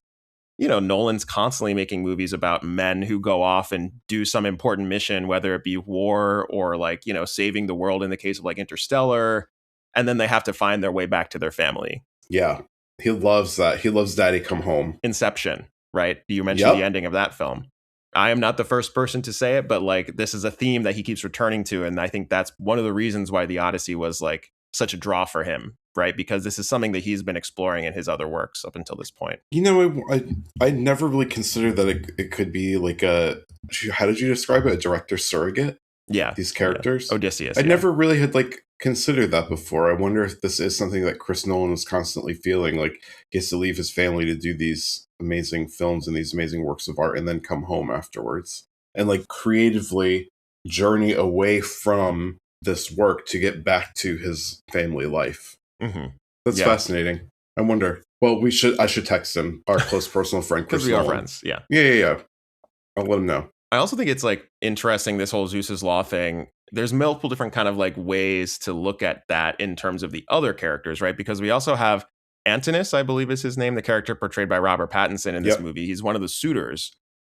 Speaker 2: Nolan's constantly making movies about men who go off and do some important mission, whether it be war or like, saving the world in the case of like Interstellar. And then they have to find their way back to their family.
Speaker 1: Yeah. He loves that. He loves Daddy Come Home.
Speaker 2: Inception, right? You mentioned the ending of that film. I am not the first person to say it, but like this is a theme that he keeps returning to. And I think that's one of the reasons why the Odyssey was like such a draw for him. Right, because this is something that he's been exploring in his other works up until this point.
Speaker 1: I never really considered that it could be like how did you describe it? A director surrogate?
Speaker 2: Yeah,
Speaker 1: these characters,
Speaker 2: Odysseus.
Speaker 1: I never really had like considered that before. I wonder if this is something that Chris Nolan was constantly feeling, like he has to leave his family to do these amazing films and these amazing works of art, and then come home afterwards and like creatively journey away from this work to get back to his family life.
Speaker 2: Mm-hmm.
Speaker 1: That's fascinating. I wonder. Well, I should text him, our close personal friend, Chris.
Speaker 2: Because we are friends. Yeah.
Speaker 1: Yeah. I'll let him know.
Speaker 2: I also think it's like interesting, this whole Zeus's Law thing. There's multiple different kind of like ways to look at that in terms of the other characters, right? Because we also have Antinous, I believe is his name, the character portrayed by Robert Pattinson in this movie. He's one of the suitors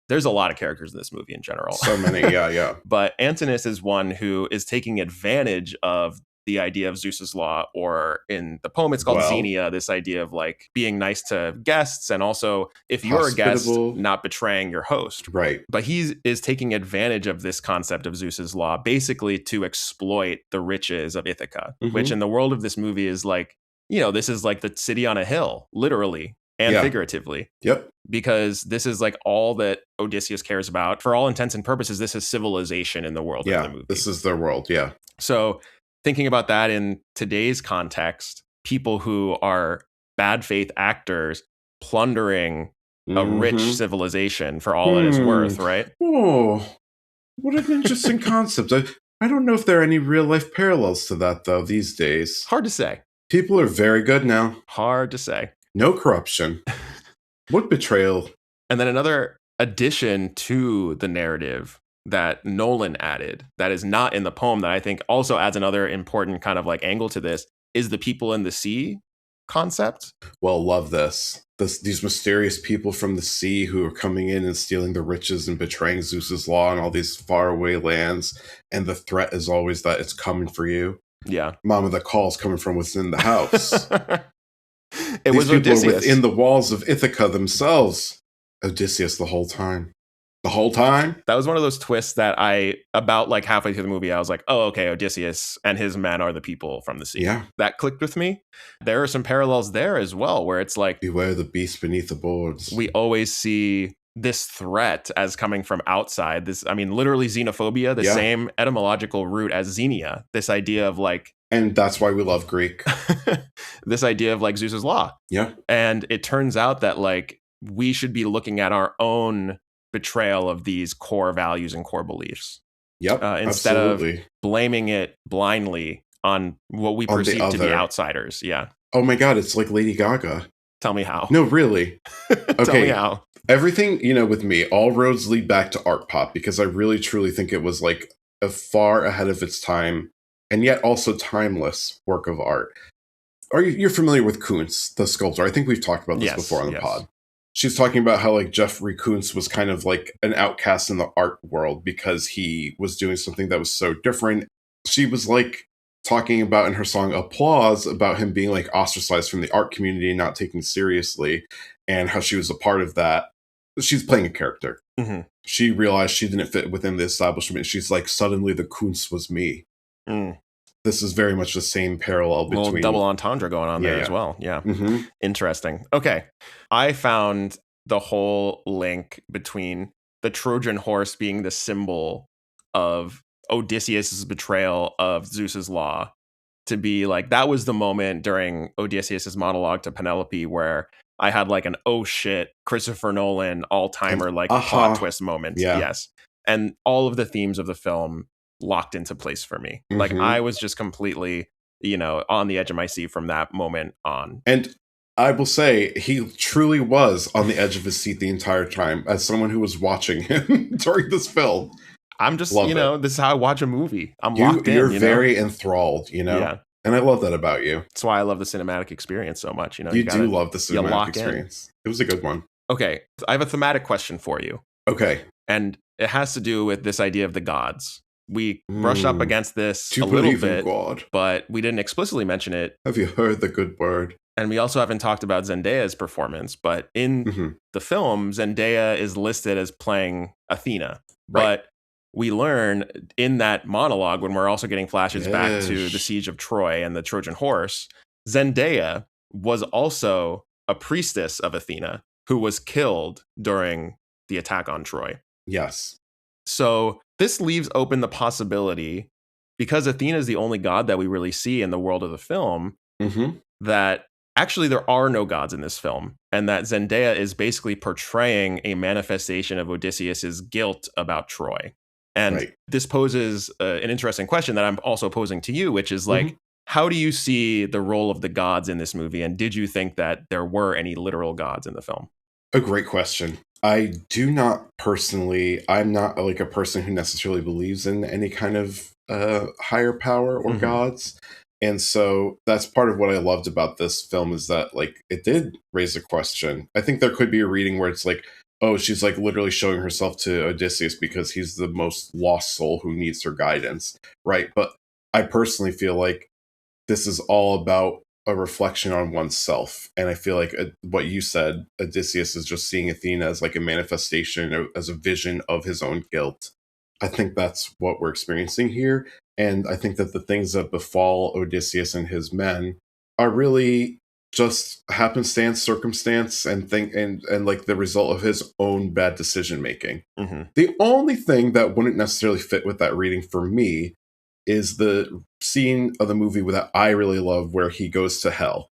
Speaker 2: there's a lot of characters in this movie in general.
Speaker 1: So many, yeah.
Speaker 2: But Antinous is one who is taking advantage of the idea of Zeus's law, or in the poem it's called Xenia, this idea of like being nice to guests, and also if you're a guest, not betraying your host.
Speaker 1: Right.
Speaker 2: But he is taking advantage of this concept of Zeus's law basically to exploit the riches of Ithaca, which in the world of this movie is like, you know, this is like the city on a hill, literally and figuratively.
Speaker 1: Yep.
Speaker 2: Because this is like all that Odysseus cares about. For all intents and purposes, this is civilization in the world of the movie.
Speaker 1: This is their world, yeah.
Speaker 2: So thinking about that in today's context, people who are bad faith actors plundering a rich civilization for all it is worth, right?
Speaker 1: Oh, what an interesting concept. I don't know if there are any real life parallels to that, though, these days.
Speaker 2: Hard to say.
Speaker 1: People are very good now.
Speaker 2: Hard to say.
Speaker 1: No corruption. What betrayal.
Speaker 2: And then another addition to the narrative that Nolan added that is not in the poem, that I think also adds another important kind of like angle to this, is the people in the sea concept.
Speaker 1: Well, love this. These mysterious people from the sea who are coming in and stealing the riches and betraying Zeus's law in all these faraway lands. And the threat is always that it's coming for you.
Speaker 2: Yeah.
Speaker 1: Mama, the call's coming from within the house.
Speaker 2: It was Odysseus.
Speaker 1: Within the walls of Ithaca themselves. Odysseus the whole time. The whole time?
Speaker 2: That was one of those twists that about like halfway through the movie, I was like, oh, okay, Odysseus and his men are the people from the sea.
Speaker 1: Yeah.
Speaker 2: That clicked with me. There are some parallels there as well, where it's like,
Speaker 1: beware the beast beneath the boards.
Speaker 2: We always see this threat as coming from outside. This, I mean, literally xenophobia, the same etymological root as xenia. This idea of like,
Speaker 1: and that's why we love Greek.
Speaker 2: This idea of like Zeus's law.
Speaker 1: Yeah.
Speaker 2: And it turns out that like we should be looking at our own betrayal of these core values and core beliefs.
Speaker 1: Yep.
Speaker 2: Instead of blaming it blindly on what we perceive to be outsiders. Yeah.
Speaker 1: Oh my God, it's like Lady Gaga.
Speaker 2: Tell me how.
Speaker 1: No, really. Okay.
Speaker 2: Tell me how.
Speaker 1: Everything, with me, all roads lead back to art pop, because I really truly think it was like a far ahead of its time and yet also timeless work of art. You're familiar with Koons, the sculptor? I think we've talked about this before on the pod. She's talking about how like Jeffrey Koons was kind of like an outcast in the art world because he was doing something that was so different. She was like talking about in her song Applause about him being like ostracized from the art community and not taken seriously, and how she was a part of that. She's playing a character. Mm-hmm. She realized she didn't fit within the establishment. She's like, suddenly the Koons was me. Mm. This is very much the same parallel between...
Speaker 2: Little double entendre going on there as well. Yeah. Mm-hmm. Interesting. Okay. I found the whole link between the Trojan horse being the symbol of Odysseus' betrayal of Zeus's law to be like, that was the moment during Odysseus' monologue to Penelope where I had like an, oh shit, Christopher Nolan all-timer like plot twist moment. Yeah. Yes. And all of the themes of the film locked into place for me. Mm-hmm. Like I was just completely, on the edge of my seat from that moment on.
Speaker 1: And I will say he truly was on the edge of his seat the entire time as someone who was watching him during this film.
Speaker 2: I'm just, this is how I watch a movie. I'm locked in.
Speaker 1: You're very enthralled, Yeah. And I love that about you.
Speaker 2: That's why I love the cinematic experience so much.
Speaker 1: You do love the cinematic experience. It was a good one.
Speaker 2: Okay. I have a thematic question for you.
Speaker 1: Okay.
Speaker 2: And it has to do with this idea of the gods. We brushed up against this a little bit, God. But we didn't explicitly mention it.
Speaker 1: Have you heard the good word?
Speaker 2: And we also haven't talked about Zendaya's performance. But in the film, Zendaya is listed as playing Athena. Right. But we learn in that monologue, when we're also getting flashes back to the siege of Troy and the Trojan horse, Zendaya was also a priestess of Athena who was killed during the attack on Troy.
Speaker 1: Yes.
Speaker 2: So this leaves open the possibility, because Athena is the only god that we really see in the world of the film, that actually there are no gods in this film, and that Zendaya is basically portraying a manifestation of Odysseus's guilt about Troy. And this poses an interesting question that I'm also posing to you, which is like, how do you see the role of the gods in this movie? And did you think that there were any literal gods in the film?
Speaker 1: A great question. I do not personally, I'm not like a person who necessarily believes in any kind of higher power or gods. And so that's part of what I loved about this film, is that like it did raise a question. I think there could be a reading where it's like, oh, she's like literally showing herself to Odysseus because he's the most lost soul who needs her guidance, right? But I personally feel like this is all about a reflection on oneself. And I feel like what you said, Odysseus is just seeing Athena as like a manifestation, as a vision of his own guilt. I think that's what we're experiencing here. And I think that the things that befall Odysseus and his men are really just happenstance, circumstance, and like the result of his own bad decision making.
Speaker 2: Mm-hmm.
Speaker 1: The only thing that wouldn't necessarily fit with that reading for me is the scene of the movie that I really love where he goes to hell.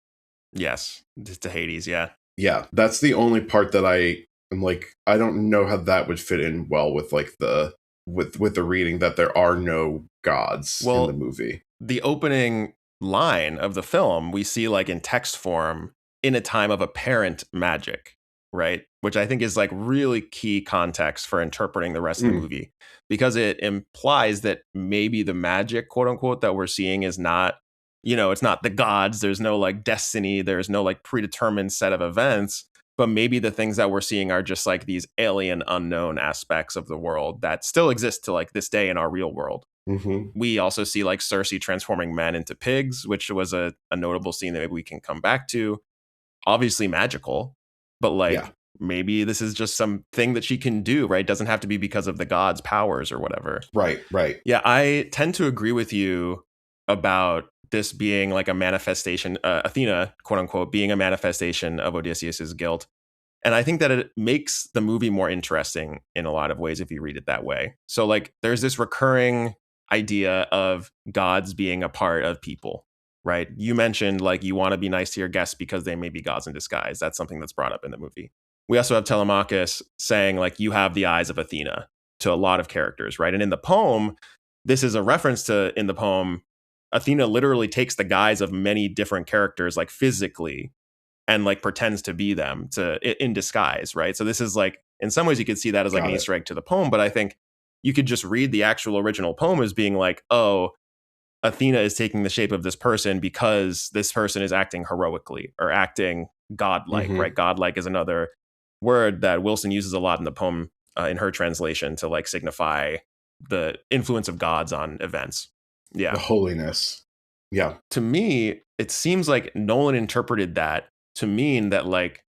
Speaker 2: Yes, to Hades, yeah.
Speaker 1: Yeah, that's the only part that I am like, I don't know how that would fit in well with like the with the reading that there are no gods in the movie.
Speaker 2: The opening line of the film we see like in text form in a time of apparent magic, right? Which I think is like really key context for interpreting the rest of the movie, because it implies that maybe the magic, quote unquote, that we're seeing is not, it's not the gods. There's no like destiny. There's no like predetermined set of events. But maybe the things that we're seeing are just like these alien, unknown aspects of the world that still exist to like this day in our real world.
Speaker 1: Mm-hmm.
Speaker 2: We also see like Circe transforming men into pigs, which was a notable scene that maybe we can come back to. Obviously magical, but like maybe this is just something that she can do, right? It doesn't have to be because of the gods' powers or whatever.
Speaker 1: Right.
Speaker 2: Yeah, I tend to agree with you about this being like a manifestation, Athena, quote unquote, being a manifestation of Odysseus's guilt. And I think that it makes the movie more interesting in a lot of ways if you read it that way. So like there's this recurring idea of gods being a part of people, right? You mentioned like you want to be nice to your guests because they may be gods in disguise. That's something that's brought up in the movie. We also have Telemachus saying like you have the eyes of Athena to a lot of characters, right? And in the poem, this is a reference to, in the poem, Athena literally takes the guise of many different characters like physically and like pretends to be them in disguise, right? So this is like, in some ways you could see that as like an Easter egg to the poem, but I think you could just read the actual original poem as being like, oh, Athena is taking the shape of this person because this person is acting heroically or acting godlike, right? Godlike is another word that Wilson uses a lot in the poem in her translation to like signify the influence of gods on events. Yeah.
Speaker 1: The holiness. Yeah.
Speaker 2: To me, it seems like Nolan interpreted that to mean that like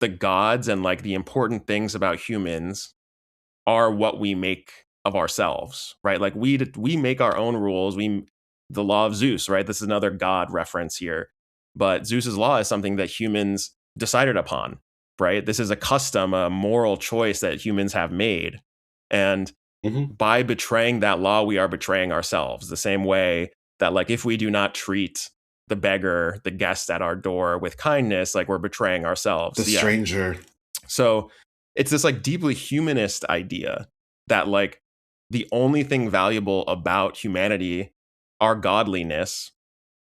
Speaker 2: the gods and like the important things about humans are what we make of ourselves, right? Like we make our own rules. The law of Zeus, right? This is another god reference here, but Zeus's law is something that humans decided upon, right? This is a custom, a moral choice that humans have made, and by betraying that law, we are betraying ourselves. The same way that like if we do not treat the beggar, the guest at our door with kindness, like we're betraying ourselves.
Speaker 1: The stranger.
Speaker 2: So it's this like deeply humanist idea that like the only thing valuable about humanity, our godliness,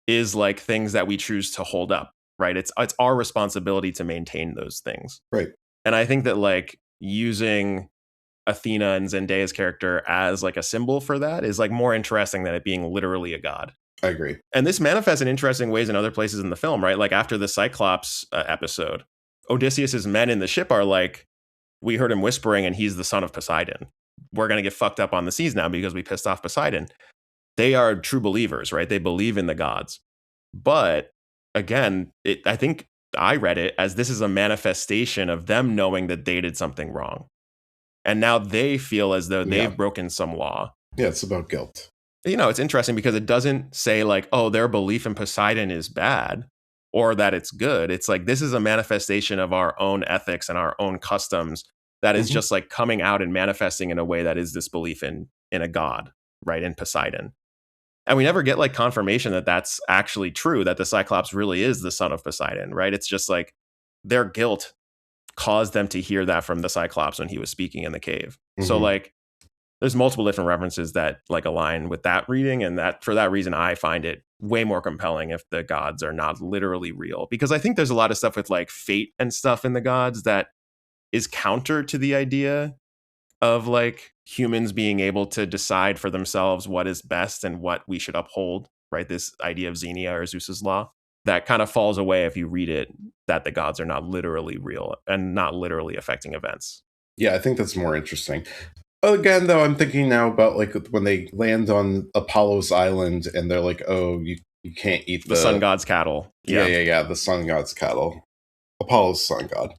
Speaker 2: is like things that we choose to hold up, right? It's our responsibility to maintain those things.
Speaker 1: Right.
Speaker 2: And I think that like using Athena and Zendaya's character as like a symbol for that is like more interesting than it being literally a god.
Speaker 1: I agree.
Speaker 2: And this manifests in interesting ways in other places in the film, right? Like after the Cyclops episode, Odysseus's men in the ship are like, we heard him whispering and he's the son of Poseidon. We're going to get fucked up on the seas now because we pissed off Poseidon. They are true believers, right? They believe in the gods. But again, I think I read it as this is a manifestation of them knowing that they did something wrong. And now they feel as though they've broken some law.
Speaker 1: Yeah, it's about guilt.
Speaker 2: It's interesting because it doesn't say like, oh, their belief in Poseidon is bad or that it's good. It's like, this is a manifestation of our own ethics and our own customs that is just like coming out and manifesting in a way that is this belief in a god, right? In Poseidon. And we never get like confirmation that that's actually true, that the Cyclops really is the son of Poseidon, right? It's just like their guilt caused them to hear that from the Cyclops when he was speaking in the cave. So like there's multiple different references that like align with that reading, and that for that reason I find it way more compelling if the gods are not literally real, because I think there's a lot of stuff with like fate and stuff in the gods that is counter to the idea of like humans being able to decide for themselves what is best and what we should uphold, right? This idea of Xenia or Zeus's law that kind of falls away if you read it, that the gods are not literally real and not literally affecting events.
Speaker 1: Yeah, I think that's more interesting. Again, though, I'm thinking now about like when they land on Apollo's island and they're like, "Oh, you can't eat
Speaker 2: The sun god's cattle."
Speaker 1: Yeah, the sun god's cattle, Apollo's sun god,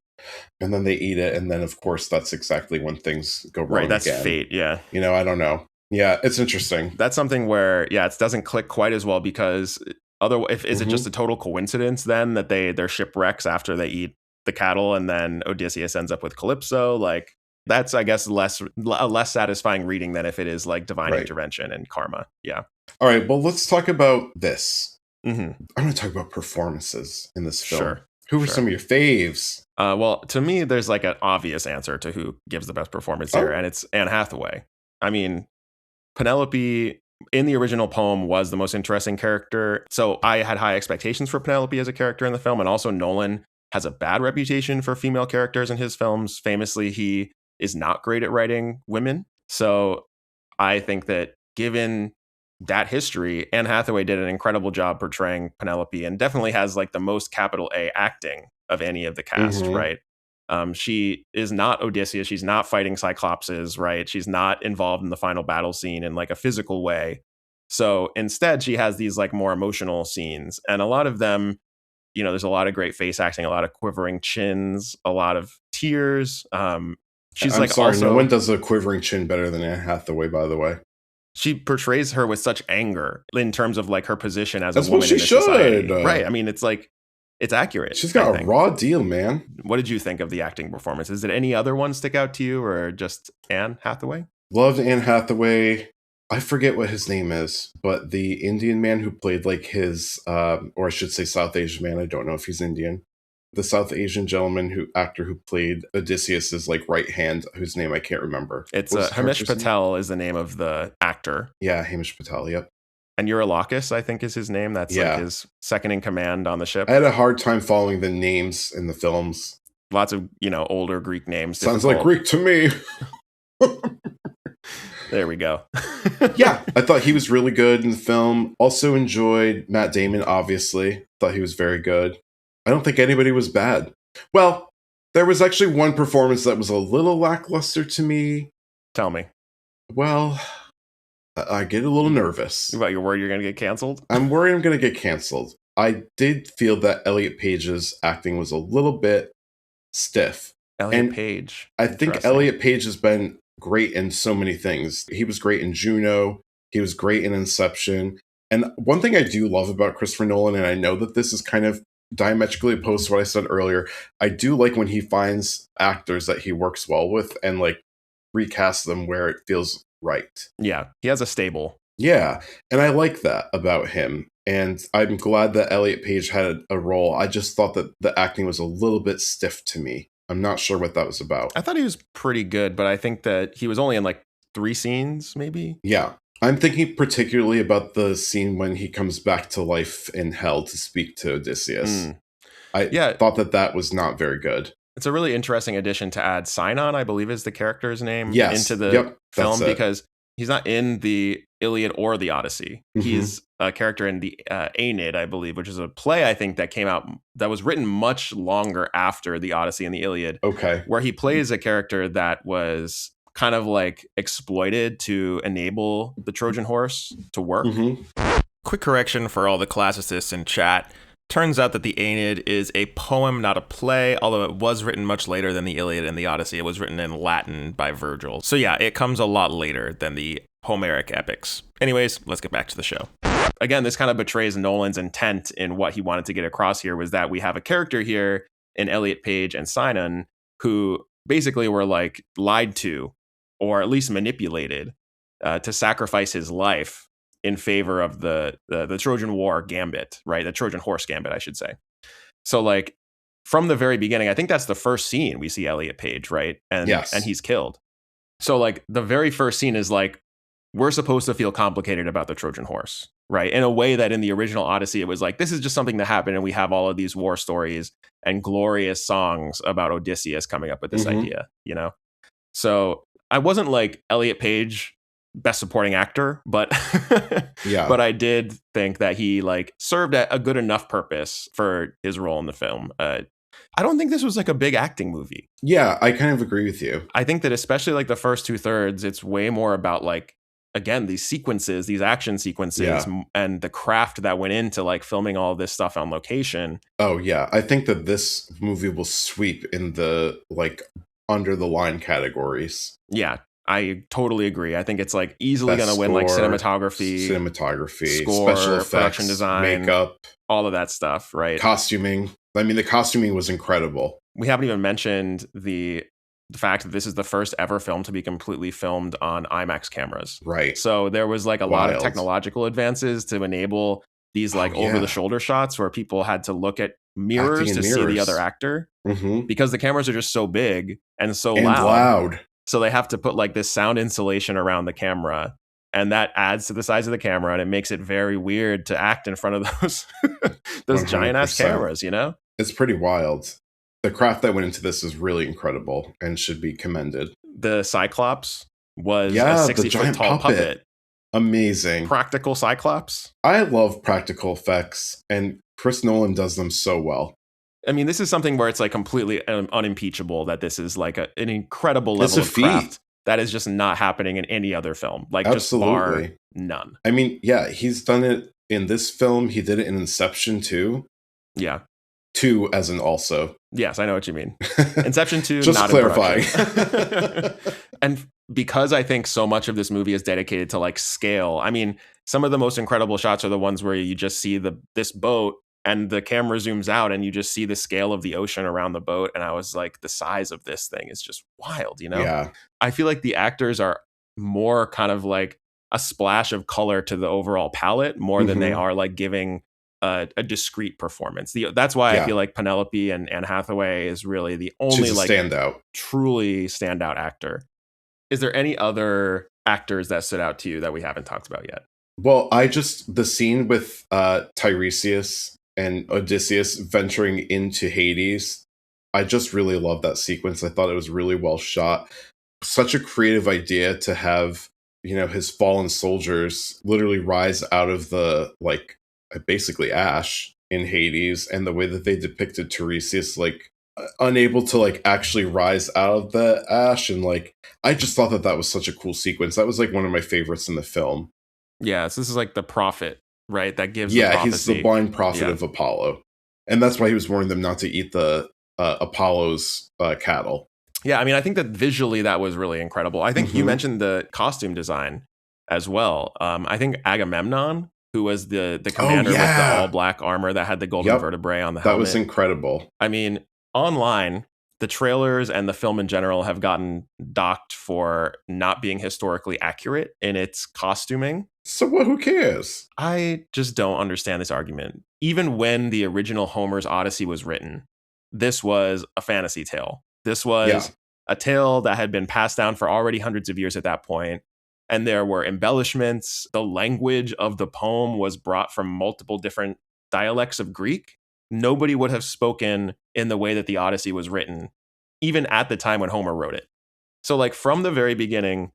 Speaker 1: and then they eat it, and then of course that's exactly when things go wrong.
Speaker 2: Right, that's
Speaker 1: again.
Speaker 2: fate. Yeah,
Speaker 1: I don't know. Yeah, it's interesting.
Speaker 2: That's something where it doesn't click quite as well because is it just a total coincidence then that their ship wrecks after they eat the cattle and then Odysseus ends up with Calypso? Like that's, I guess, a less satisfying reading than if it is like divine intervention and karma. Yeah.
Speaker 1: All right. Well, let's talk about this.
Speaker 2: Mm-hmm.
Speaker 1: I'm going to talk about performances in this film.
Speaker 2: Sure.
Speaker 1: Who were some of your faves?
Speaker 2: Well, to me, there's like an obvious answer to who gives the best performance here, and it's Anne Hathaway. I mean, Penelope in the original poem was the most interesting character. So I had high expectations for Penelope as a character in the film. And also Nolan has a bad reputation for female characters in his films. Famously, he is not great at writing women. So I think that given that history, Anne Hathaway did an incredible job portraying Penelope and definitely has like the most capital A acting of any of the cast, right? She is not Odysseus. She's not fighting Cyclopses, right? She's not involved in the final battle scene in like a physical way. So instead, she has these like more emotional scenes. And a lot of them, there's a lot of great face acting, a lot of quivering chins, a lot of tears. She's
Speaker 1: no one does a quivering chin better than Anne Hathaway, by the way.
Speaker 2: She portrays her with such anger in terms of like her position as a woman in this society. Right. I mean, it's like, it's accurate.
Speaker 1: She's got a raw deal, man.
Speaker 2: What did you think of the acting performances? Did any other ones stick out to you or just Anne Hathaway?
Speaker 1: Loved Anne Hathaway. I forget what his name is, but the Indian man who played like his, or I should say South Asian man. I don't know if he's Indian. The South Asian actor who played Odysseus's like right hand, whose name I can't remember.
Speaker 2: It's Hamish Patel is the name of the actor.
Speaker 1: Yeah, Hamish Patel. Yep.
Speaker 2: And Eurylakis, I think, is his name. That's like his second in command on the ship.
Speaker 1: I had a hard time following the names in the films.
Speaker 2: Lots of, older Greek names.
Speaker 1: Sounds like Greek to me.
Speaker 2: There we go.
Speaker 1: Yeah, I thought he was really good in the film. Also enjoyed Matt Damon, obviously. Thought he was very good. I don't think anybody was bad. Well, there was actually one performance that was a little lackluster to me.
Speaker 2: Tell me.
Speaker 1: Well, I get a little nervous.
Speaker 2: You're worried you're going to get canceled?
Speaker 1: I'm worried I'm going to get canceled. I did feel that Elliot Page's acting was a little bit stiff.
Speaker 2: Elliot Page.
Speaker 1: I think Elliot Page has been great in so many things. He was great in Juno. He was great in Inception. And one thing I do love about Christopher Nolan, and I know that this is kind of diametrically opposed to what I said earlier, I do like when he finds actors that he works well with and like recasts them where it feels right.
Speaker 2: Yeah, he has a stable.
Speaker 1: Yeah, and I like that about him. And I'm glad that Elliot Page had a role. I just thought that the acting was a little bit stiff to me. I'm not sure what that was about.
Speaker 2: I thought he was pretty good, but I think that he was only in like 3 scenes, maybe.
Speaker 1: Yeah. I'm thinking particularly about the scene when he comes back to life in hell to speak to Odysseus. I thought that was not very good.
Speaker 2: It's a really interesting addition to add Sinon, I believe is the character's name, into the film, because he's not in the Iliad or the Odyssey. Mm-hmm. He's a character in the Aeneid, I believe, which is a play, I think, that came out that was written much longer after the Odyssey and the Iliad.
Speaker 1: Okay.
Speaker 2: Where he plays a character that was kind of like exploited to enable the Trojan horse to work. Mm-hmm. Quick correction for all the classicists in chat. Turns out that the Aeneid is a poem, not a play, although it was written much later than the Iliad and the Odyssey. It was written in Latin by Virgil. So yeah, it comes a lot later than the Homeric epics. Anyways, let's get back to the show. Again, this kind of betrays Nolan's intent in what he wanted to get across here, was that we have a character here in Elliot Page and Sinon who basically were like lied to, or at least manipulated to sacrifice his life in favor of the Trojan War gambit, right? The Trojan horse gambit, I should say. So like from the very beginning, I think that's the first scene we see Elliot Page, right? And he's killed. So like the very first scene is like, we're supposed to feel complicated about the Trojan horse, right? In a way that in the original Odyssey, it was like, this is just something that happened and we have all of these war stories and glorious songs about Odysseus coming up with this idea, So I wasn't like Elliot Page best supporting actor, but but I did think that he like served a good enough purpose for his role in the film. I don't think this was like a big acting movie.
Speaker 1: Yeah, I kind of agree with you.
Speaker 2: I think that especially like the first 2/3, it's way more about like, again, these sequences, these action sequences, and the craft that went into like filming all this stuff on location.
Speaker 1: Oh yeah, I think that this movie will sweep in the like under the line categories.
Speaker 2: Yeah, I totally agree. I think it's like easily going to win like cinematography, score,
Speaker 1: special effects,
Speaker 2: production design,
Speaker 1: makeup,
Speaker 2: all of that stuff, right?
Speaker 1: Costuming. I mean, the costuming was incredible.
Speaker 2: We haven't even mentioned the fact that this is the first ever film to be completely filmed on IMAX cameras.
Speaker 1: Right.
Speaker 2: So there was like a lot of technological advances to enable these like over the shoulder shots where people had to look at mirrors to see the other actor because the cameras are just so big and so loud. So they have to put like this sound insulation around the camera, and that adds to the size of the camera, and it makes it very weird to act in front of those giant ass cameras, you know?
Speaker 1: It's pretty wild. The craft that went into this is really incredible and should be commended.
Speaker 2: The Cyclops was a 60-foot tall puppet.
Speaker 1: Amazing.
Speaker 2: Practical Cyclops.
Speaker 1: I love practical effects, and Chris Nolan does them so well.
Speaker 2: I mean, this is something where it's like completely unimpeachable that this is like an incredible level of craft that is just not happening in any other film. Like, just bar none.
Speaker 1: I mean, yeah, he's done it in this film. He did it in Inception too.
Speaker 2: Yeah.
Speaker 1: 2 as in also.
Speaker 2: Yes, I know what you mean. Inception 2,
Speaker 1: just
Speaker 2: not
Speaker 1: clarifying.
Speaker 2: And because I think so much of this movie is dedicated to like scale, I mean, some of the most incredible shots are the ones where you just see this boat and the camera zooms out and you just see the scale of the ocean around the boat. And I was like, the size of this thing is just wild, you know?
Speaker 1: Yeah.
Speaker 2: I feel like the actors are more kind of like a splash of color to the overall palette more than they are like giving a discrete performance. That's why I feel like Penelope and Anne Hathaway is really the only like truly standout actor. Is there any other actors that stood out to you that we haven't talked about yet?
Speaker 1: Well, the scene with Tiresias and Odysseus venturing into Hades, I just really love that sequence. I thought it was really well shot. Such a creative idea to have, his fallen soldiers literally rise out of the, like, basically ash in Hades, and the way that they depicted Tiresias, like, unable to, like, actually rise out of the ash. And, like, I just thought that was such a cool sequence. That was, like, one of my favorites in the film.
Speaker 2: Yeah, so this is like the prophet, right? That gives the prophecy.
Speaker 1: He's the blind prophet of Apollo. And that's why he was warning them not to eat the Apollo's cattle.
Speaker 2: Yeah, I mean, I think that visually that was really incredible. I think you mentioned the costume design as well. I think Agamemnon, who was the commander with the all-black armor that had the golden vertebrae on the helmet.
Speaker 1: That was incredible.
Speaker 2: I mean, online, the trailers and the film in general have gotten docked for not being historically accurate in its costuming.
Speaker 1: So who cares?
Speaker 2: I just don't understand this argument. Even when the original Homer's Odyssey was written, this was a fantasy tale. This was a tale that had been passed down for already hundreds of years at that point. And there were embellishments. The language of the poem was brought from multiple different dialects of Greek. Nobody would have spoken in the way that the Odyssey was written, even at the time when Homer wrote it. So, like, from the very beginning,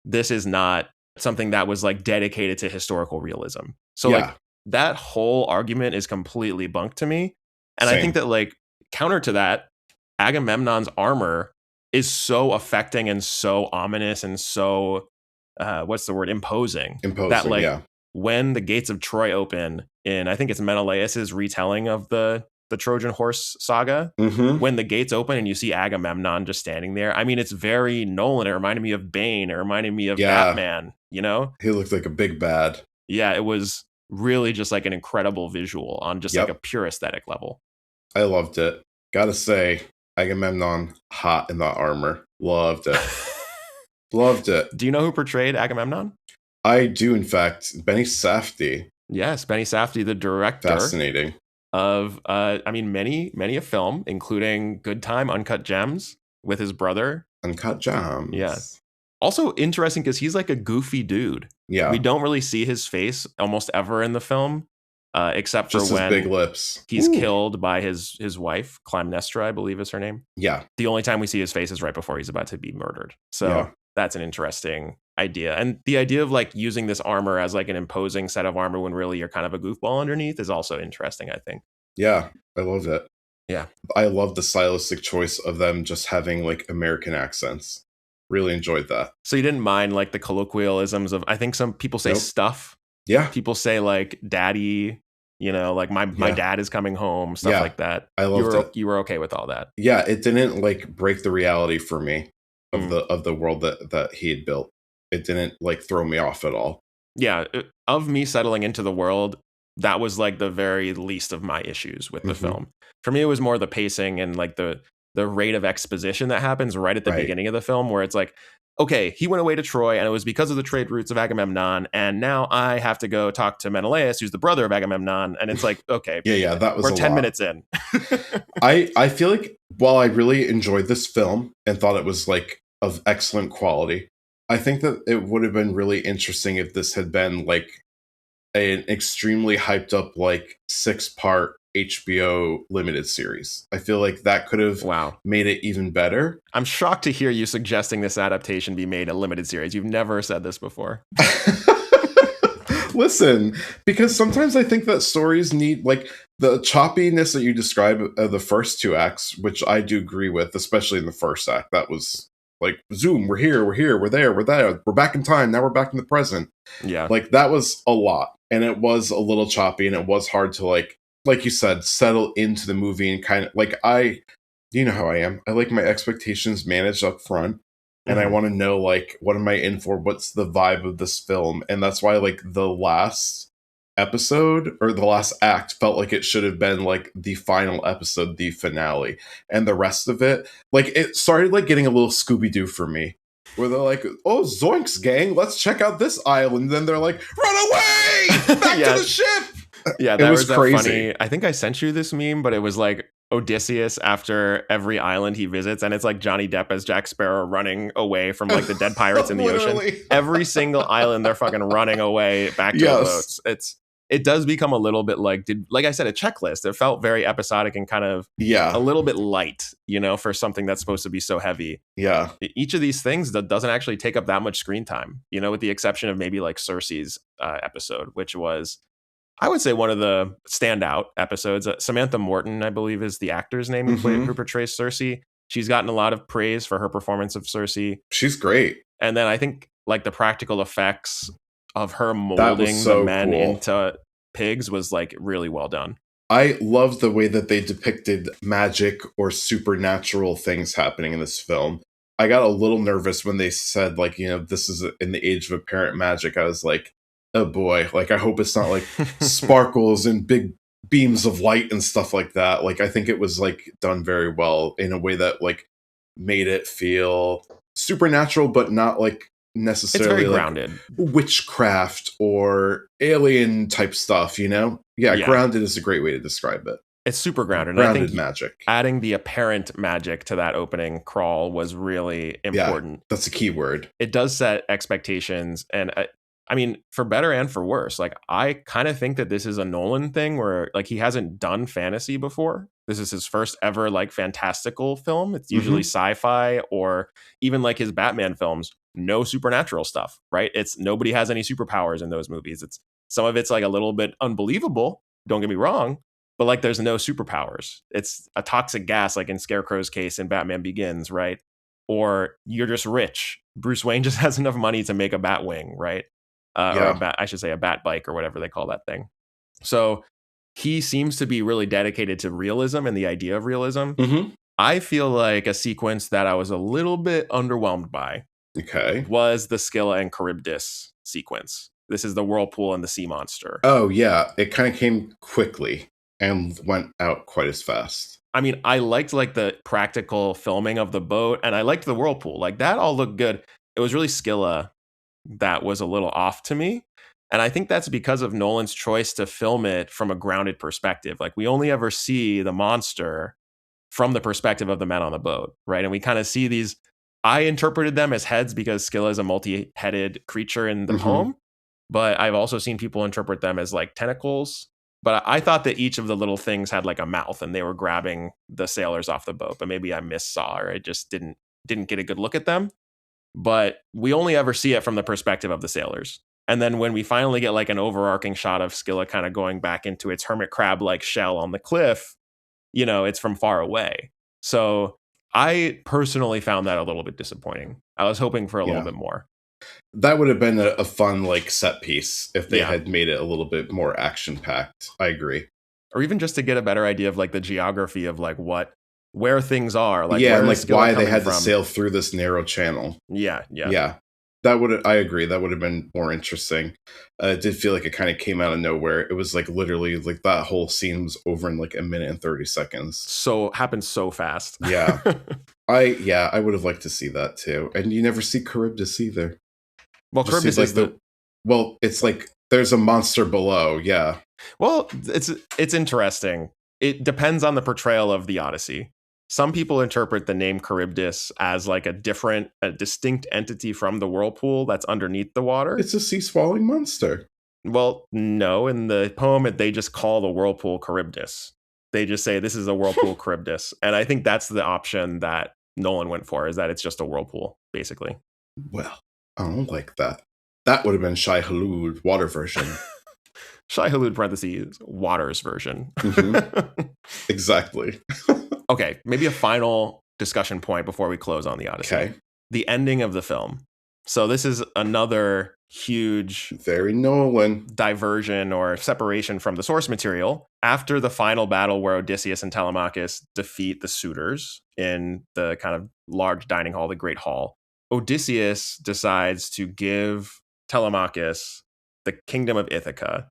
Speaker 2: this is not something that was, like, dedicated to historical realism. So, like, that whole argument is completely bunk to me. And I think that, like, counter to that, Agamemnon's armor is so affecting and so ominous and so, imposing. That, like, when the gates of Troy open in, I think it's Menelaus's retelling of the Trojan horse saga, when the gates open and you see Agamemnon just standing there, I mean, it's very Nolan. It reminded me of Bane. It reminded me of Batman, you know?
Speaker 1: He looked like a big bad.
Speaker 2: Yeah, it was really just like an incredible visual on just like a pure aesthetic level.
Speaker 1: I loved it. Gotta say, Agamemnon, hot in that armor. Loved it. Loved it.
Speaker 2: Do you know who portrayed Agamemnon?
Speaker 1: I do, in fact. Benny Safdie.
Speaker 2: Yes, Benny Safdie, the director.
Speaker 1: Fascinating.
Speaker 2: Of, many a film, including Good Time, Uncut Gems, with his brother.
Speaker 1: Uncut Gems.
Speaker 2: Yeah. Also interesting because he's like a goofy dude.
Speaker 1: Yeah.
Speaker 2: We don't really see his face almost ever in the film, except
Speaker 1: just
Speaker 2: for when
Speaker 1: his big lips.
Speaker 2: He's killed by his wife, Clytemnestra, I believe is her name.
Speaker 1: Yeah.
Speaker 2: The only time we see his face is right before he's about to be murdered. So that's an interesting idea. And the idea of like using this armor as like an imposing set of armor when really you're kind of a goofball underneath is also interesting, I think.
Speaker 1: Yeah, I love it.
Speaker 2: Yeah.
Speaker 1: I love the stylistic choice of them just having like American accents. Really enjoyed that.
Speaker 2: So you didn't mind like the colloquialisms of, I think some people say
Speaker 1: Nope.
Speaker 2: stuff.
Speaker 1: Yeah.
Speaker 2: People say like daddy, like my
Speaker 1: Yeah.
Speaker 2: dad is coming home, stuff
Speaker 1: Yeah.
Speaker 2: like that.
Speaker 1: I loved it.
Speaker 2: You were okay with all that.
Speaker 1: Yeah, it didn't like break the reality for me of
Speaker 2: Mm.
Speaker 1: the world that he had built. It didn't like throw me off at all.
Speaker 2: Yeah, of me settling into the world, that was like the very least of my issues with the
Speaker 1: Mhm.
Speaker 2: film. For me, it was more the pacing and like the rate of exposition that happens right at the
Speaker 1: Right.
Speaker 2: beginning of the film, where it's like, okay, he went away to Troy, and it was because of the trade routes of Agamemnon, and now I have to go talk to Menelaus, who's the brother of Agamemnon, and it's like, okay,
Speaker 1: Yeah, that was
Speaker 2: we're
Speaker 1: a
Speaker 2: 10
Speaker 1: lot.
Speaker 2: minutes in.
Speaker 1: I feel like while I really enjoyed this film and thought it was like of excellent quality, I think that it would have been really interesting if this had been like an extremely hyped up like 6-part HBO limited series. I feel like that could have
Speaker 2: Wow.
Speaker 1: made it even better.
Speaker 2: I'm shocked to hear you suggesting this adaptation be made a limited series. You've never said this before.
Speaker 1: Listen, because sometimes I think that stories need like the choppiness that you describe of the first 2 acts, which I do agree with, especially in the first act. That was like, zoom, we're here, we're there, we're back in time, now we're back in the present.
Speaker 2: Yeah.
Speaker 1: Like that was a lot, and it was a little choppy, and it was hard to like you said, settle into the movie and kind of like you know how I am. I like my expectations managed up front. And I want to know, like, what am I in for? What's the vibe of this film? And that's why, like, the last episode or the last act felt like it should have been, like, the final episode, the finale. And the rest of it, like, it started, like, getting a little Scooby-Doo for me. Where they're like, oh, zoinks, gang, let's check out this island. And then they're like, run away! Back to the ship!
Speaker 2: Yeah,
Speaker 1: it was
Speaker 2: that
Speaker 1: crazy.
Speaker 2: Funny. I think I sent you this meme, but it was like Odysseus after every island he visits, and it's like Johnny Depp as Jack Sparrow running away from like the dead pirates in the ocean. Every single island, they're fucking running away back to the boats. It does become a little bit like I said, a checklist. It felt very episodic and kind of a little bit light, for something that's supposed to be so heavy.
Speaker 1: Yeah.
Speaker 2: Each of these things that doesn't actually take up that much screen time, with the exception of maybe like Cersei's episode, which was, I would say, one of the standout episodes. Samantha Morton, I believe, is the actor's name who portrays Cersei. She's gotten a lot of praise for her performance of Cersei.
Speaker 1: She's great.
Speaker 2: And then I think like the practical effects of her molding the men into pigs was like really well done.
Speaker 1: I love the way that they depicted magic or supernatural things happening in this film. I got a little nervous when they said, like, this is in the age of apparent magic. I was like, oh boy, like I hope it's not like sparkles and big beams of light and stuff like that. Like I think it was like done very well in a way that like made it feel supernatural, but not like necessarily
Speaker 2: it's very
Speaker 1: like
Speaker 2: grounded
Speaker 1: witchcraft or alien type stuff, Yeah, grounded is a great way to describe it.
Speaker 2: It's super grounded.
Speaker 1: Grounded
Speaker 2: I think
Speaker 1: magic.
Speaker 2: Adding the apparent magic to that opening crawl was really important.
Speaker 1: Yeah, that's a key word.
Speaker 2: It does set expectations, and I mean, for better and for worse. Like, I kind of think that this is a Nolan thing where like he hasn't done fantasy before. This is his first ever like fantastical film. It's usually sci-fi, or even like his Batman films, no supernatural stuff, right? It's nobody has any superpowers in those movies. It's some of it's like a little bit unbelievable, don't get me wrong, but like there's no superpowers. It's a toxic gas, like in Scarecrow's case in Batman Begins, right? Or you're just rich. Bruce Wayne just has enough money to make a Batwing, right? Or a bat bike or whatever they call that thing. So he seems to be really dedicated to realism and the idea of realism. I feel like a sequence that I was a little bit underwhelmed by was the Scylla and Charybdis sequence. This is the whirlpool and the sea monster.
Speaker 1: Oh, yeah. It kind of came quickly and went out quite as fast.
Speaker 2: I mean, I liked like the practical filming of the boat, and I liked the whirlpool. Like that all looked good. It was really Scylla that was a little off to me. And I think that's because of Nolan's choice to film it from a grounded perspective. Like we only ever see the monster from the perspective of the men on the boat, right? And we kind of see these, I interpreted them as heads because Scylla is a multi-headed creature in the poem. But I've also seen people interpret them as like tentacles. But I thought that each of the little things had like a mouth and they were grabbing the sailors off the boat. But maybe I missaw, or I just didn't get a good look at them. But we only ever see it from the perspective of the sailors. And then when we finally get like an overarching shot of Scylla kind of going back into its hermit crab like shell on the cliff, it's from far away. So I personally found that a little bit disappointing. I was hoping for a little bit more.
Speaker 1: That would have been a fun set piece if they had made it a little bit more action packed. I agree.
Speaker 2: Or even just to get a better idea of the geography of where things are,
Speaker 1: and why they had to sail through this narrow channel.
Speaker 2: Yeah.
Speaker 1: I agree. That would have been more interesting. It did feel like it kind of came out of nowhere. It was literally that whole scene was over in a minute and 30 seconds.
Speaker 2: So happened so fast.
Speaker 1: Yeah. I would have liked to see that too. And you never see Charybdis either.
Speaker 2: Well, Charybdis is
Speaker 1: it's there's a monster below. Yeah.
Speaker 2: Well, it's interesting. It depends on the portrayal of the Odyssey. Some people interpret the name Charybdis as a distinct entity from the whirlpool that's underneath the water.
Speaker 1: It's a sea-swallowing monster.
Speaker 2: Well, no. In the poem, they just call the whirlpool Charybdis. They just say this is a whirlpool Charybdis. And I think that's the option that Nolan went for, is that it's just a whirlpool, basically.
Speaker 1: Well, I don't like that. That would have been Shai Hulud, water version.
Speaker 2: Shai Hulud, parentheses, waters version.
Speaker 1: Mm-hmm. Exactly.
Speaker 2: Okay, maybe a final discussion point before we close on the Odyssey.
Speaker 1: Okay.
Speaker 2: The ending of the film. So this is another huge,
Speaker 1: very Nolan,
Speaker 2: diversion or separation from the source material. After the final battle where Odysseus and Telemachus defeat the suitors in the kind of large dining hall, the Great Hall, Odysseus decides to give Telemachus the kingdom of Ithaca.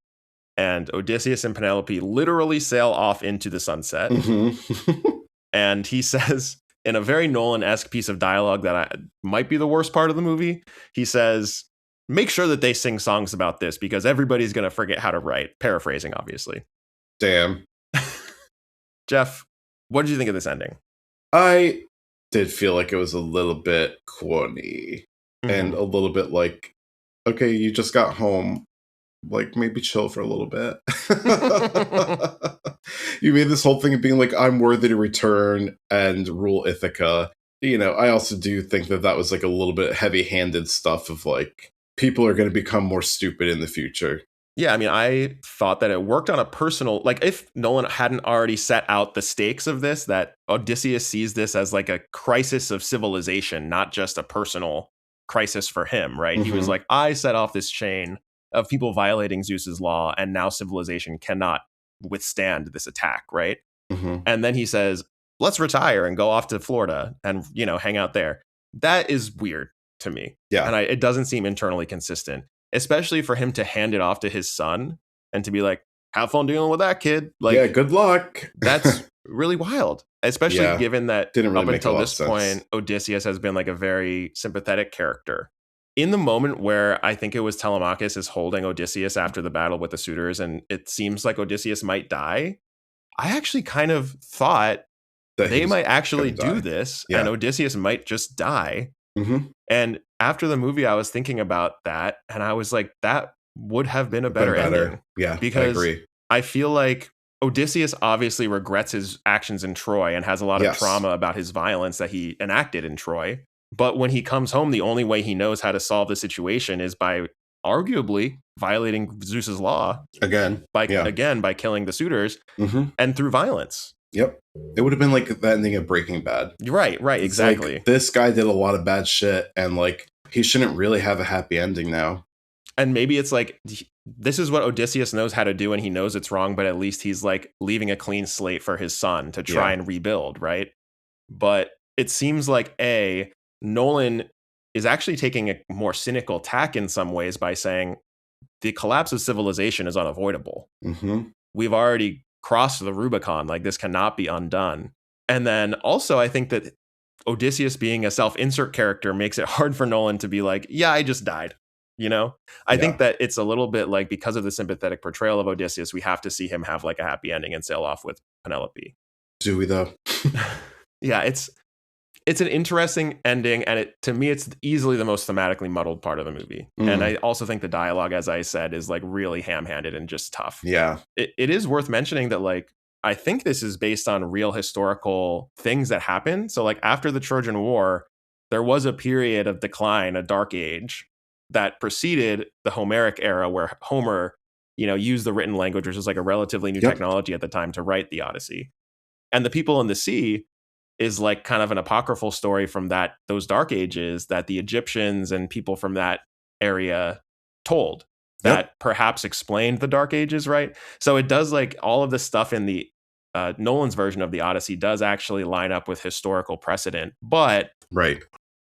Speaker 2: And Odysseus and Penelope literally sail off into the sunset.
Speaker 1: Mm-hmm.
Speaker 2: And he says, in a very Nolan-esque piece of dialogue that might be the worst part of the movie, he says, make sure that they sing songs about this because everybody's going to forget how to write. Paraphrasing, obviously.
Speaker 1: Damn.
Speaker 2: Geoff, what did you think of this ending?
Speaker 1: I did feel like it was a little bit corny and a little bit okay, you just got home. Maybe chill for a little bit. You made this whole thing of being I'm worthy to return and rule Ithaca. I also do think that was a little bit heavy-handed stuff of people are going to become more stupid in the future.
Speaker 2: Yeah, I mean, I thought that it worked on a personal, if Nolan hadn't already set out the stakes of this, that Odysseus sees this as a crisis of civilization, not just a personal crisis for him, right? Mm-hmm. He was I set off this chain of people violating Zeus's law, and now civilization cannot withstand this attack, right?
Speaker 1: Mm-hmm.
Speaker 2: And then he says, let's retire and go off to Florida and, hang out there. That is weird to me.
Speaker 1: Yeah.
Speaker 2: And it doesn't seem internally consistent, especially for him to hand it off to his son and to be have fun dealing with that kid.
Speaker 1: Yeah, good luck.
Speaker 2: That's really wild, especially given that
Speaker 1: didn't really
Speaker 2: up until this point, Odysseus has been a very sympathetic character. In the moment where I think it was Telemachus is holding Odysseus after the battle with the suitors, and it seems like Odysseus might die, I actually kind of thought that they might actually do this, and Odysseus might just die.
Speaker 1: Mm-hmm.
Speaker 2: And after the movie, I was thinking about that, and I was that would have been a better ending.
Speaker 1: Yeah,
Speaker 2: because
Speaker 1: I agree.
Speaker 2: I feel Odysseus obviously regrets his actions in Troy and has a lot of trauma about his violence that he enacted in Troy. But when he comes home, the only way he knows how to solve the situation is by arguably violating Zeus's law.
Speaker 1: Again,
Speaker 2: by killing the suitors and through violence.
Speaker 1: Yep. It would have been the ending of Breaking Bad.
Speaker 2: Right, exactly.
Speaker 1: This guy did a lot of bad shit and he shouldn't really have a happy ending now.
Speaker 2: And maybe it's this is what Odysseus knows how to do and he knows it's wrong, but at least he's leaving a clean slate for his son to try and rebuild, right? But it seems Nolan is actually taking a more cynical tack in some ways by saying the collapse of civilization is unavoidable.
Speaker 1: Mm-hmm.
Speaker 2: We've already crossed the Rubicon. This cannot be undone. And then also I think that Odysseus being a self-insert character makes it hard for Nolan to be I just died. I think that it's a little bit because of the sympathetic portrayal of Odysseus, we have to see him have a happy ending and sail off with Penelope.
Speaker 1: Do we though?
Speaker 2: Yeah, it's an interesting ending, and to me, it's easily the most thematically muddled part of the movie. And I also think the dialogue, as I said, is really ham-handed and just tough.
Speaker 1: Yeah.
Speaker 2: It is worth mentioning that I think this is based on real historical things that happened. So after the Trojan War, there was a period of decline, a dark age that preceded the Homeric era where Homer, used the written language, which was a relatively new technology at the time to write the Odyssey. And The People in the Sea is like kind of an apocryphal story from those dark ages that the Egyptians and people from that area told that perhaps explained the dark ages, right? So it does, like, all of the stuff in the Nolan's version of the Odyssey does actually line up with historical precedent, but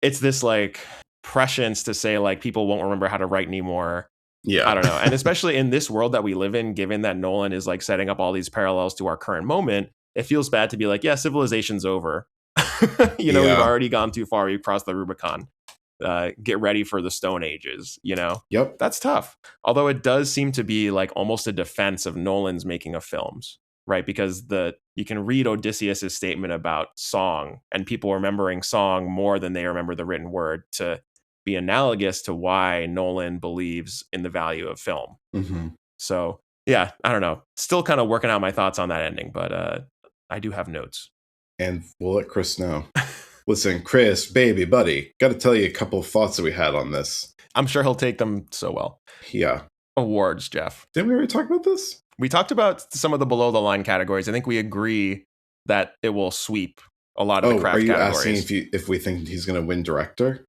Speaker 2: it's this like prescience to say like people won't remember how to write anymore.
Speaker 1: Yeah.
Speaker 2: I don't know. And especially in this world that we live in, given that Nolan is like setting up all these parallels to our current moment, it feels bad to be like, yeah, civilization's over. We've already gone too far. We've crossed the Rubicon. Get ready for the Stone Ages,
Speaker 1: Yep.
Speaker 2: That's tough. Although it does seem to be like almost a defense of Nolan's making of films, right? Because you can read Odysseus's statement about song and people remembering song more than they remember the written word to be analogous to why Nolan believes in the value of film.
Speaker 1: Mm-hmm.
Speaker 2: So, yeah, I don't know. Still kind of working out my thoughts on that ending, but I do have notes.
Speaker 1: And we'll let Chris know. Listen, Chris, baby, buddy, got to tell you a couple of thoughts that we had on this.
Speaker 2: I'm sure he'll take them so well.
Speaker 1: Yeah.
Speaker 2: Awards, Geoff.
Speaker 1: Didn't we already talk about this?
Speaker 2: We talked about some of the below the line categories. I think we agree that it will sweep a lot of the craft categories.
Speaker 1: Are you asking if we think he's going to win director?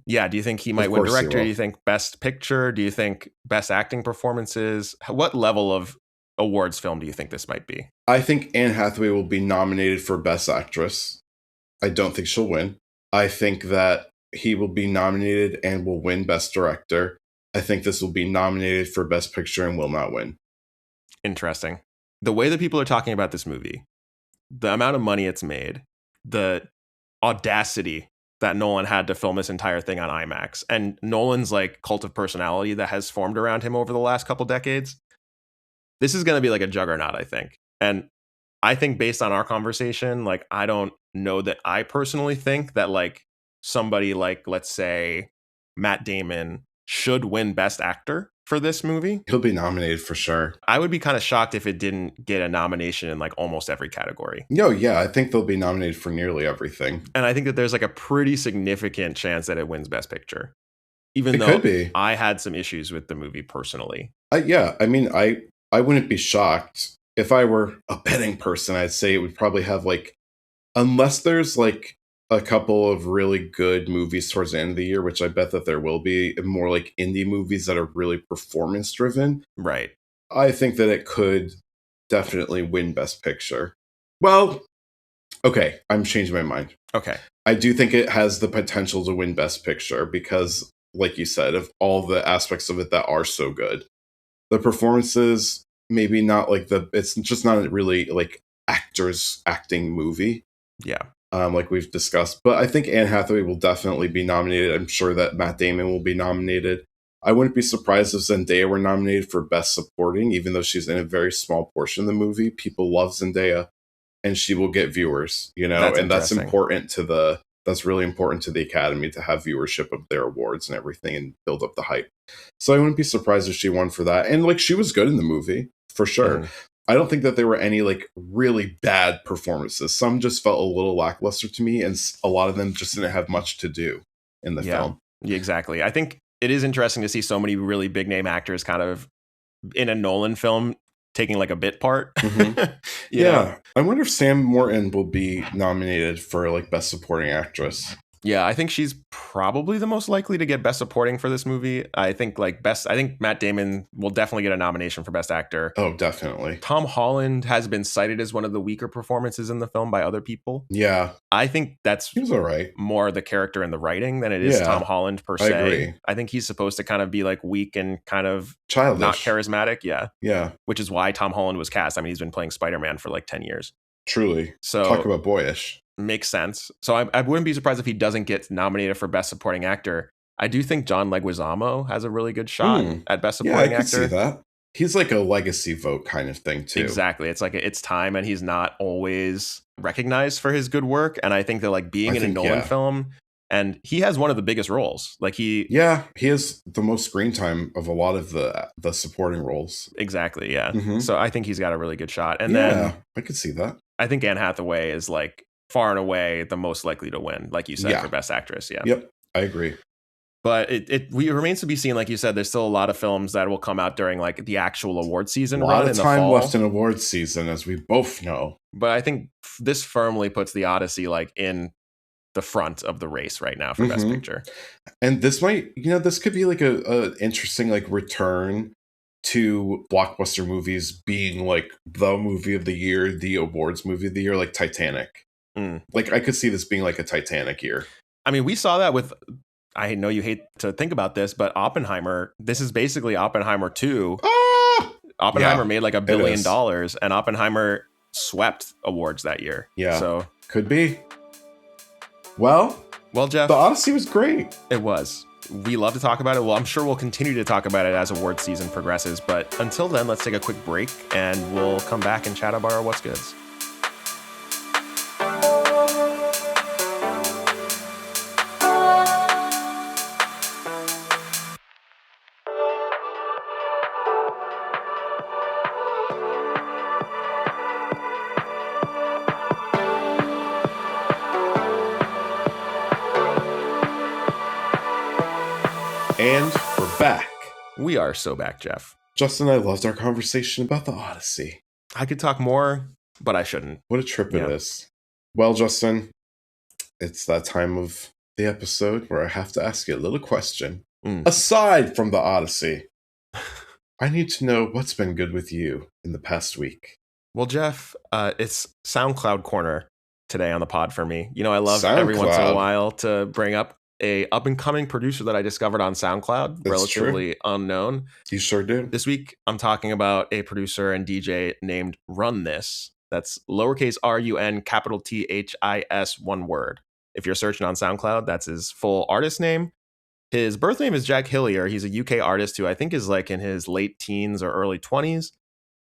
Speaker 2: Yeah. Do you think he might win director? Do you think best picture? Do you think best acting performances? What level of awards film do you think this might be?
Speaker 1: I think Anne Hathaway will be nominated for best actress. I don't think she'll win. I think that he will be nominated and will win best director. I think this will be nominated for best picture and will not win.
Speaker 2: Interesting. The way that people are talking about this movie, the amount of money it's made, the audacity that Nolan had to film this entire thing on IMAX, and Nolan's like cult of personality that has formed around him over the last couple decades. This is going to be like a juggernaut, I think. And I think based on our conversation, like, I don't know that I personally think that like somebody like, let's say, Matt Damon should win best actor for this movie.
Speaker 1: He'll be nominated for sure.
Speaker 2: I would be kind of shocked if it didn't get a nomination in like almost every category.
Speaker 1: No, yeah, I think they'll be nominated for nearly everything.
Speaker 2: And I think that there's like a pretty significant chance that it wins best picture. Even
Speaker 1: it
Speaker 2: though
Speaker 1: could be.
Speaker 2: I had some issues with the movie personally.
Speaker 1: I wouldn't be shocked. If I were a betting person, I'd say it would probably have like, unless there's like a couple of really good movies towards the end of the year, which I bet that there will be, more like indie movies that are really performance driven.
Speaker 2: Right.
Speaker 1: I think that it could definitely win Best Picture. Well, okay, I'm changing my mind.
Speaker 2: Okay.
Speaker 1: I do think it has the potential to win Best Picture because, like you said, of all the aspects of it that are so good. The performances, maybe not like it's just not a really like actors acting movie.
Speaker 2: Yeah.
Speaker 1: Like we've discussed. But I think Anne Hathaway will definitely be nominated. I'm sure that Matt Damon will be nominated. I wouldn't be surprised if Zendaya were nominated for Best Supporting, even though she's in a very small portion of the movie. People love Zendaya, and she will get viewers, that's important that's really important to the Academy to have viewership of their awards and everything and build up the hype. So I wouldn't be surprised if she won for that. And like, she was good in the movie, for sure. I don't think that there were any like really bad performances. Some just felt a little lackluster to me, and a lot of them just didn't have much to do in the film.
Speaker 2: Yeah, exactly. I think it is interesting to see so many really big name actors kind of in a Nolan film taking like a bit part.
Speaker 1: Mm-hmm. Yeah. I wonder if Sam Morton will be nominated for like Best Supporting Actress.
Speaker 2: Yeah, I think she's probably the most likely to get Best Supporting for this movie. I think Matt Damon will definitely get a nomination for Best Actor.
Speaker 1: Oh, definitely.
Speaker 2: Tom Holland has been cited as one of the weaker performances in the film by other people.
Speaker 1: Yeah.
Speaker 2: I think
Speaker 1: he was all right.
Speaker 2: More the character and the writing than it is Tom Holland per se.
Speaker 1: I agree.
Speaker 2: I think he's supposed to kind of be like weak and kind of
Speaker 1: childish,
Speaker 2: not charismatic. Yeah.
Speaker 1: Yeah.
Speaker 2: Which is why Tom Holland was cast. I mean, he's been playing Spider-Man for like 10 years.
Speaker 1: Truly.
Speaker 2: So
Speaker 1: talk about boyish.
Speaker 2: Makes sense. So I wouldn't be surprised if he doesn't get nominated for Best Supporting Actor. I do think John Leguizamo has a really good shot at Best Supporting Actor.
Speaker 1: I can see that. He's like a legacy vote kind of thing too.
Speaker 2: Exactly. It's like it's time, and he's not always recognized for his good work. And I think that like being in a Nolan film, and he has one of the biggest roles. Like he
Speaker 1: has the most screen time of a lot of the supporting roles.
Speaker 2: Exactly. Yeah. Mm-hmm. So I think he's got a really good shot. And then
Speaker 1: I could see that.
Speaker 2: I think Anne Hathaway is like far and away the most likely to win, like you said, for Best Actress. Yeah.
Speaker 1: Yep. I agree.
Speaker 2: But it remains to be seen. Like you said, there's still a lot of films that will come out during like the actual award season.
Speaker 1: A lot
Speaker 2: run
Speaker 1: of
Speaker 2: in
Speaker 1: time
Speaker 2: the fall.
Speaker 1: left in awards season, as we both know.
Speaker 2: But I think this firmly puts the Odyssey like in the front of the race right now for Best Picture.
Speaker 1: And this might, this could be like a interesting like return to blockbuster movies being like the movie of the year, the awards movie of the year, like Titanic. Like I could see this being like a Titanic year.
Speaker 2: I mean, we saw that with, I know you hate to think about this, but Oppenheimer, this is basically Oppenheimer 2. Oppenheimer made like $1 billion, and Oppenheimer swept awards that year.
Speaker 1: Yeah.
Speaker 2: So
Speaker 1: could be. Well,
Speaker 2: Jeff,
Speaker 1: the Odyssey was great.
Speaker 2: It was. We love to talk about it. Well, I'm sure we'll continue to talk about it as award season progresses. But until then, let's take a quick break and we'll come back and chat about our What's Goods.
Speaker 1: And we're back.
Speaker 2: We are so back, Jeff.
Speaker 1: Justin and I loved our conversation about the Odyssey.
Speaker 2: I could talk more, but I shouldn't.
Speaker 1: What a trip it is. Well, Justin, it's that time of the episode where I have to ask you a little question. Aside from the Odyssey, I need to know what's been good with you in the past week.
Speaker 2: Well, Jeff, it's SoundCloud Corner today on the pod for me. I love every once in a while to bring up a up-and-coming producer that I discovered on SoundCloud,
Speaker 1: That's
Speaker 2: relatively
Speaker 1: true.
Speaker 2: unknown.
Speaker 1: You sure do.
Speaker 2: This week, I'm talking about a producer and DJ named runThis. That's lowercase RUN, capital THIS, one word. If you're searching on SoundCloud, that's his full artist name. His birth name is Jack Hillier. He's a UK artist who I think is like in his late teens or early 20s.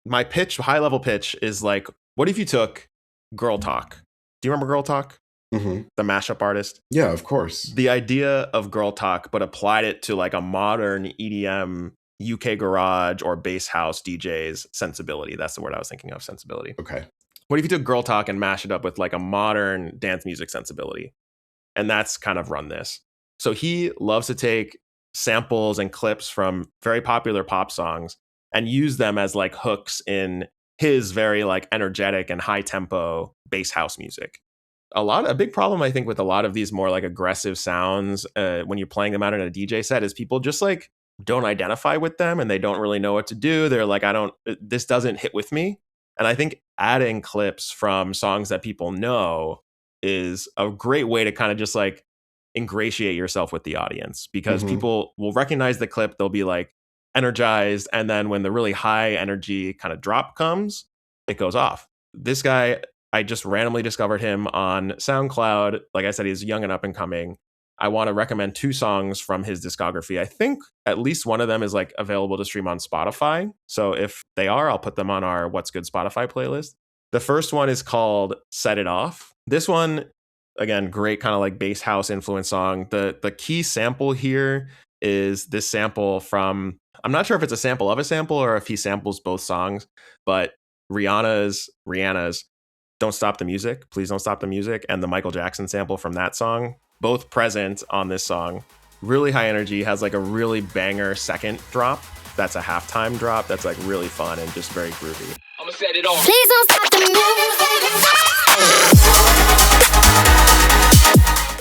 Speaker 2: My pitch, high-level pitch, is like, what if you took Girl Talk? Do you remember Girl Talk? The mashup artist?
Speaker 1: Yeah, of course.
Speaker 2: The idea of Girl Talk, but applied it to like a modern EDM, UK garage or bass house DJ's sensibility. That's the word I was thinking of, sensibility.
Speaker 1: Okay.
Speaker 2: What if you took Girl Talk and mashed it up with like a modern dance music sensibility? And that's kind of runThis. So he loves to take samples and clips from very popular pop songs and use them as like hooks in his very like energetic and high tempo bass house music. A big problem I think with a lot of these more like aggressive sounds when you're playing them out in a DJ set is people just like don't identify with them and they don't really know what to do. They're like, this doesn't hit with me. And I think adding clips from songs that people know is a great way to kind of just like ingratiate yourself with the audience, because people will recognize the clip. They'll be like energized. And then when the really high energy kind of drop comes, it goes off. This guy, I just randomly discovered him on SoundCloud. Like I said, he's young and up and coming. I want to recommend 2 songs from his discography. I think at least one of them is like available to stream on Spotify. So if they are, I'll put them on our What's Good Spotify playlist. The first one is called Set It Off. This one, again, great kind of like bass house influence song. The key sample here is this sample from, I'm not sure if it's a sample of a sample or if he samples both songs, but Rihanna's Don't Stop the Music, Please Don't Stop the Music, and the Michael Jackson sample from that song, both present on this song. Really high energy, has like a really banger second drop. That's a halftime drop. That's like really fun and just very groovy. I'ma set it off. Please don't stop the music.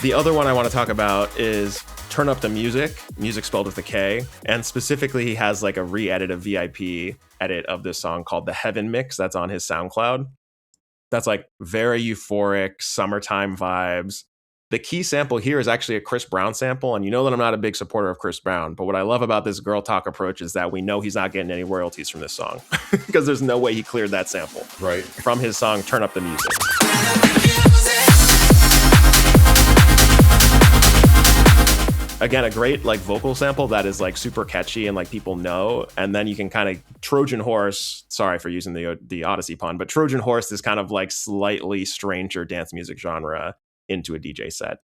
Speaker 2: The other one I want to talk about is Turn Up the Music spelled with a K. And specifically, he has like a re-edit, a VIP edit of this song called The Heaven Mix. That's on his SoundCloud. That's like very euphoric summertime vibes. The key sample here is actually a Chris Brown sample. And you know that I'm not a big supporter of Chris Brown. But what I love about this Girl Talk approach is that we know he's not getting any royalties from this song because there's no way he cleared that sample from his song Turn Up the Music. Again, a great like vocal sample that is like super catchy and like people know. And then you can kind of Trojan horse, sorry for using the Odyssey pun, but Trojan horse this kind of like slightly stranger dance music genre into a DJ set.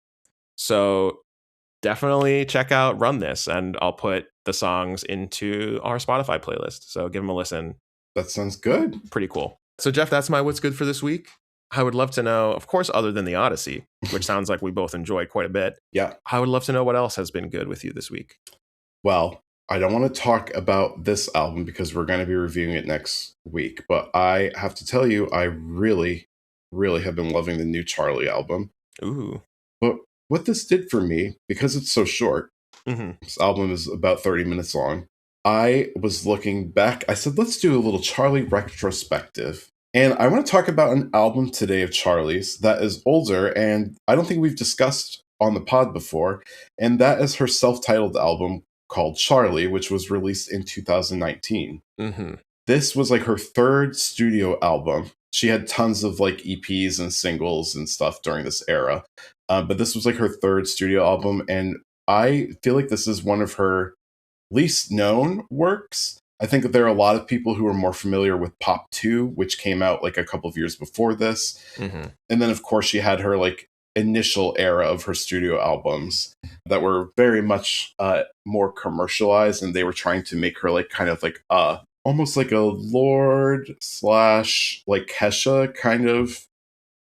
Speaker 2: So definitely check out runThis, and I'll put the songs into our Spotify playlist. So give them a listen.
Speaker 1: That sounds good.
Speaker 2: Pretty cool. So Jeff, that's my What's Good for this week. I would love to know, of course, other than the Odyssey, which sounds like we both enjoy quite a bit.
Speaker 1: Yeah.
Speaker 2: I would love to know what else has been good with you this week.
Speaker 1: Well, I don't want to talk about this album because we're going to be reviewing it next week, but I have to tell you, I really, really have been loving the new Charli album.
Speaker 2: Ooh.
Speaker 1: But what this did for me, because it's so short, this album is about 30 minutes long, I was looking back. I said, let's do a little Charli retrospective. And I want to talk about an album today of Charli's that is older, and I don't think we've discussed on the pod before, and that is her self-titled album called Charli, which was released in 2019. This was like her third studio album. She had tons of like EPs and singles and stuff during this era, but this was like her third studio album, and I feel like this is one of her least known works. I think that there are a lot of people who are more familiar with Pop 2, which came out like a couple of years before this. And then, of course, she had her like initial era of her studio albums that were very much more commercialized, and they were trying to make her like kind of like almost like a Lorde / like Kesha kind of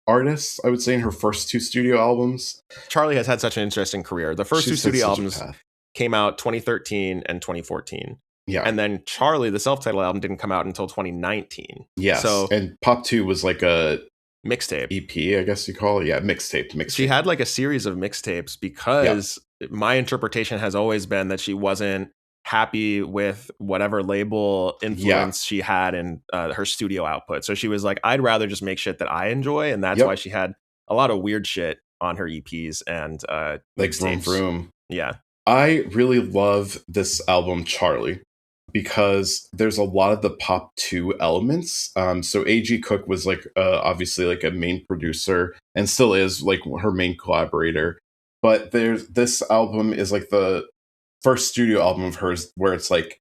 Speaker 1: artist, I would say, in her first two studio albums.
Speaker 2: Charli has had such an interesting career. The first two studio albums came out 2013 and 2014.
Speaker 1: Yeah.
Speaker 2: And then Charli, the self-titled album, didn't come out until 2019.
Speaker 1: Yes. So, and Pop 2 was like a
Speaker 2: mixtape.
Speaker 1: EP, I guess you call it. Yeah, mixtape.
Speaker 2: She had like a series of mixtapes because my interpretation has always been that she wasn't happy with whatever label influence she had in her studio output. So she was like, I'd rather just make shit that I enjoy. And that's why she had a lot of weird shit on her EPs and
Speaker 1: like Vroom Vroom.
Speaker 2: Yeah.
Speaker 1: I really love this album, Charli, because there's a lot of the Pop 2 elements. So A.G. Cook was like obviously like a main producer and still is like her main collaborator. But this album is like the first studio album of hers where it's like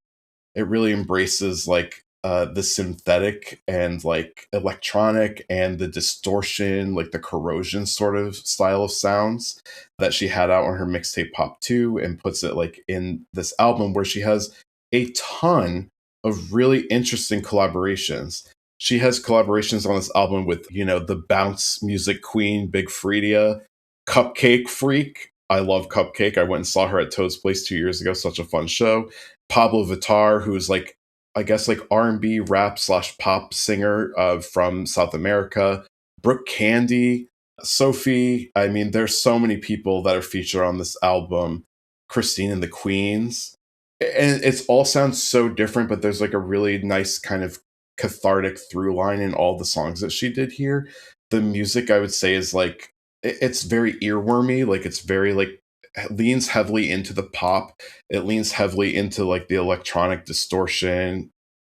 Speaker 1: it really embraces like the synthetic and like electronic and the distortion, like the corrosion sort of style of sounds that she had out on her mixtape Pop 2, and puts it like in this album where she has a ton of really interesting collaborations. She has collaborations on this album with, you know, the bounce music queen, Big Freedia, Cupcake Freak. I love Cupcake. I went and saw her at Toad's Place 2 years ago. Such a fun show. Pablo Vittar, who's like, I guess like R&B rap / pop singer from South America. Brooke Candy, Sophie. I mean, there's so many people that are featured on this album. Christine and the Queens. And it's all sounds so different, but there's like a really nice kind of cathartic through line in all the songs that she did here. The music, I would say, is like, it's very earwormy. Like it's very like, it leans heavily into the pop. It leans heavily into like the electronic distortion.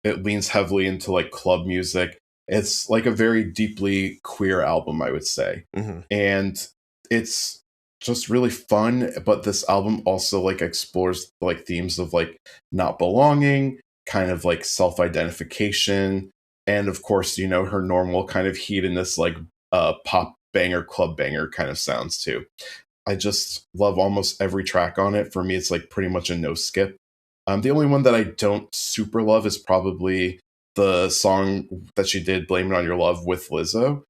Speaker 1: It leans heavily into like club music. It's like a very deeply queer album, I would say. And it's just really fun. But this album also like explores like themes of like not belonging, kind of like self-identification, and of course, you know, her normal kind of hedonist like pop banger, club banger kind of sounds too. I just love almost every track on it. For me, it's like pretty much a no skip. The only one that I don't super love is probably the song that she did, Blame It On Your Love, with Lizzo,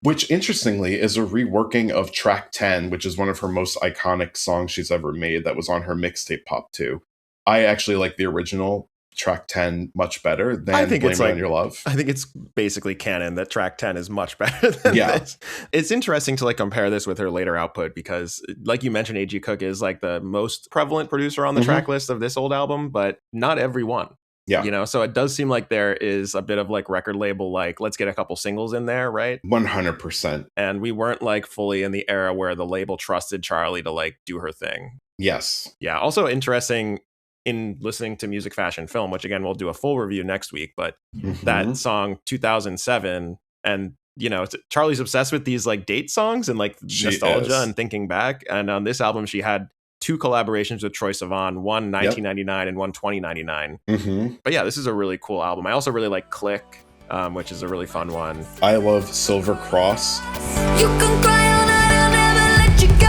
Speaker 1: which interestingly is a reworking of track 10, which is one of her most iconic songs she's ever made that was on her mixtape Pop 2. I actually like the original track 10 much better than Blame It On Your Love.
Speaker 2: I think it's basically canon that track 10 is much better than this. It's interesting to like compare this with her later output because like you mentioned, A.G. Cook is like the most prevalent producer on the track list of this old album, but not every one. Yeah. You know, so it does seem like there is a bit of like record label, like, let's get a couple singles in there, right?
Speaker 1: 100%.
Speaker 2: And we weren't like fully in the era where the label trusted Charli to like do her thing.
Speaker 1: Yes.
Speaker 2: Yeah. Also interesting in listening to Music, Fashion, Film, which again, we'll do a full review next week, but that song 2007, and you know, Charli's obsessed with these like date songs and like nostalgia and thinking back. And on this album, she had 2 collaborations with Troye Sivan, one 1999 and one 2099. But yeah, this is a really cool album. I also really like Click, which is a really fun one.
Speaker 1: I love Silver Cross.
Speaker 3: You can cry all night, I'll never let you go.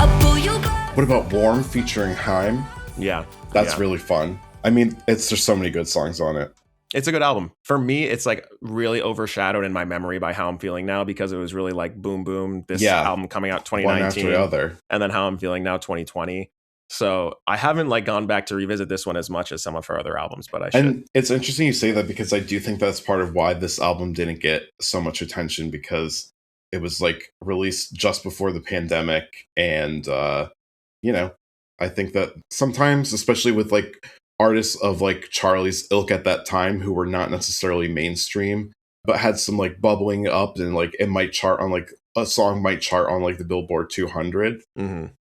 Speaker 3: I'll pull you back.
Speaker 1: What about Warm featuring Haim?
Speaker 2: Yeah.
Speaker 1: That's really fun. I mean, there's so many good songs on it.
Speaker 2: It's a good album. For me, it's like really overshadowed in my memory by How I'm Feeling Now, because it was really like boom, boom, this album coming out 2019.
Speaker 1: One after the other.
Speaker 2: And then How I'm Feeling Now 2020. So I haven't like gone back to revisit this one as much as some of her other albums, but I should.
Speaker 1: And it's interesting you say that, because I do think that's part of why this album didn't get so much attention, because it was like released just before the pandemic. And, you know, I think that sometimes, especially with like artists of like Charli's ilk at that time, who were not necessarily mainstream, but had some like bubbling up, and like it might chart on like a song might chart on like the Billboard 200,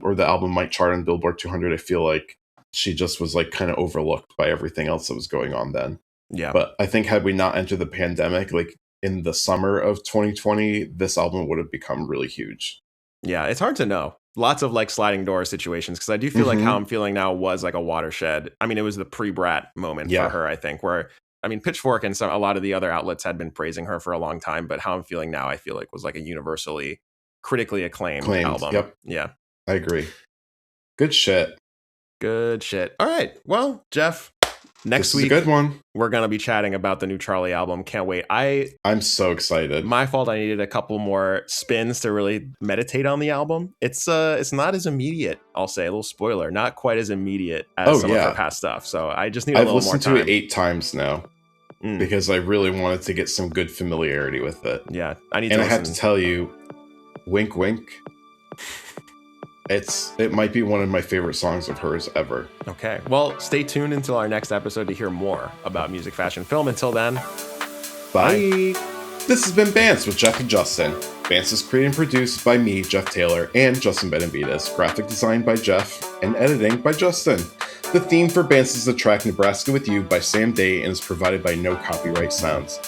Speaker 1: or the album might chart on Billboard 200. I feel like she just was like kind of overlooked by everything else that was going on then.
Speaker 2: Yeah.
Speaker 1: But I think had we not entered the pandemic, like in the summer of 2020, this album would have become really huge.
Speaker 2: Yeah, it's hard to know. Lots of like sliding door situations, because I do feel like How I'm Feeling Now was like a watershed. I mean, it was the pre-Brat moment for her, I think, where, I mean, Pitchfork and a lot of the other outlets had been praising her for a long time, but How I'm Feeling Now, I feel like, was like a universally critically acclaimed album.
Speaker 1: Yep.
Speaker 2: Yeah.
Speaker 1: I agree. Good shit.
Speaker 2: Good shit. All right. Well, Geoff, next week,
Speaker 1: a good one.
Speaker 2: We're going to be chatting about the new Charli album. Can't wait.
Speaker 1: I'm so excited.
Speaker 2: My fault. I needed a couple more spins to really meditate on the album. It's not as immediate, I'll say. A little spoiler. Not quite as immediate as some of her past stuff. So I just need a little more time.
Speaker 1: I've listened to it 8 times now, because I really wanted to get some good familiarity with it.
Speaker 2: Yeah.
Speaker 1: I have to tell you, wink, wink. It might be one of my favorite songs of hers ever.
Speaker 2: Okay. Well, stay tuned until our next episode to hear more about music, fashion, film. Until then,
Speaker 1: bye. This has been Bants with Geoff and Justin. Bants is created and produced by me, Jeff Taylor, and Justin Benavides. Graphic design by Jeff, and editing by Justin. The theme for Bants is the track Nebraska With You by Sam Day, and is provided by No Copyright Sounds.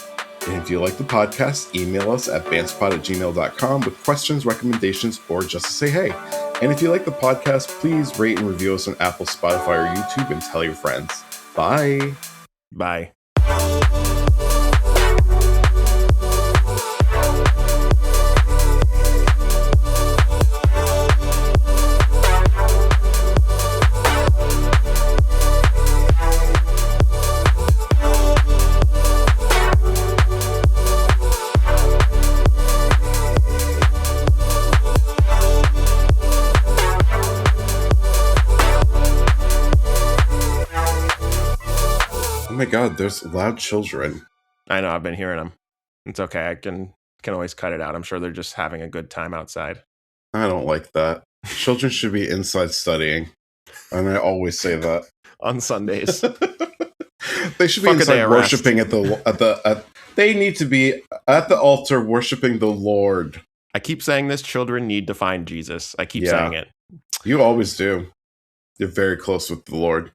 Speaker 1: And if you like the podcast, email us at bantspod@gmail.com with questions, recommendations, or just to say hey. And if you like the podcast, please rate and review us on Apple, Spotify, or YouTube, and tell your friends. Bye.
Speaker 2: Bye.
Speaker 1: Oh my god, there's loud children.
Speaker 2: I know, I've been hearing them. It's okay, I can always cut it out. I'm sure they're just having a good time outside.
Speaker 1: I don't like that. Children should be inside studying. And I always say that.
Speaker 2: On Sundays.
Speaker 1: They should be inside worshiping they need to be at the altar worshiping the Lord.
Speaker 2: I keep saying this, children need to find Jesus. I keep saying it.
Speaker 1: You always do. You're very close with the Lord.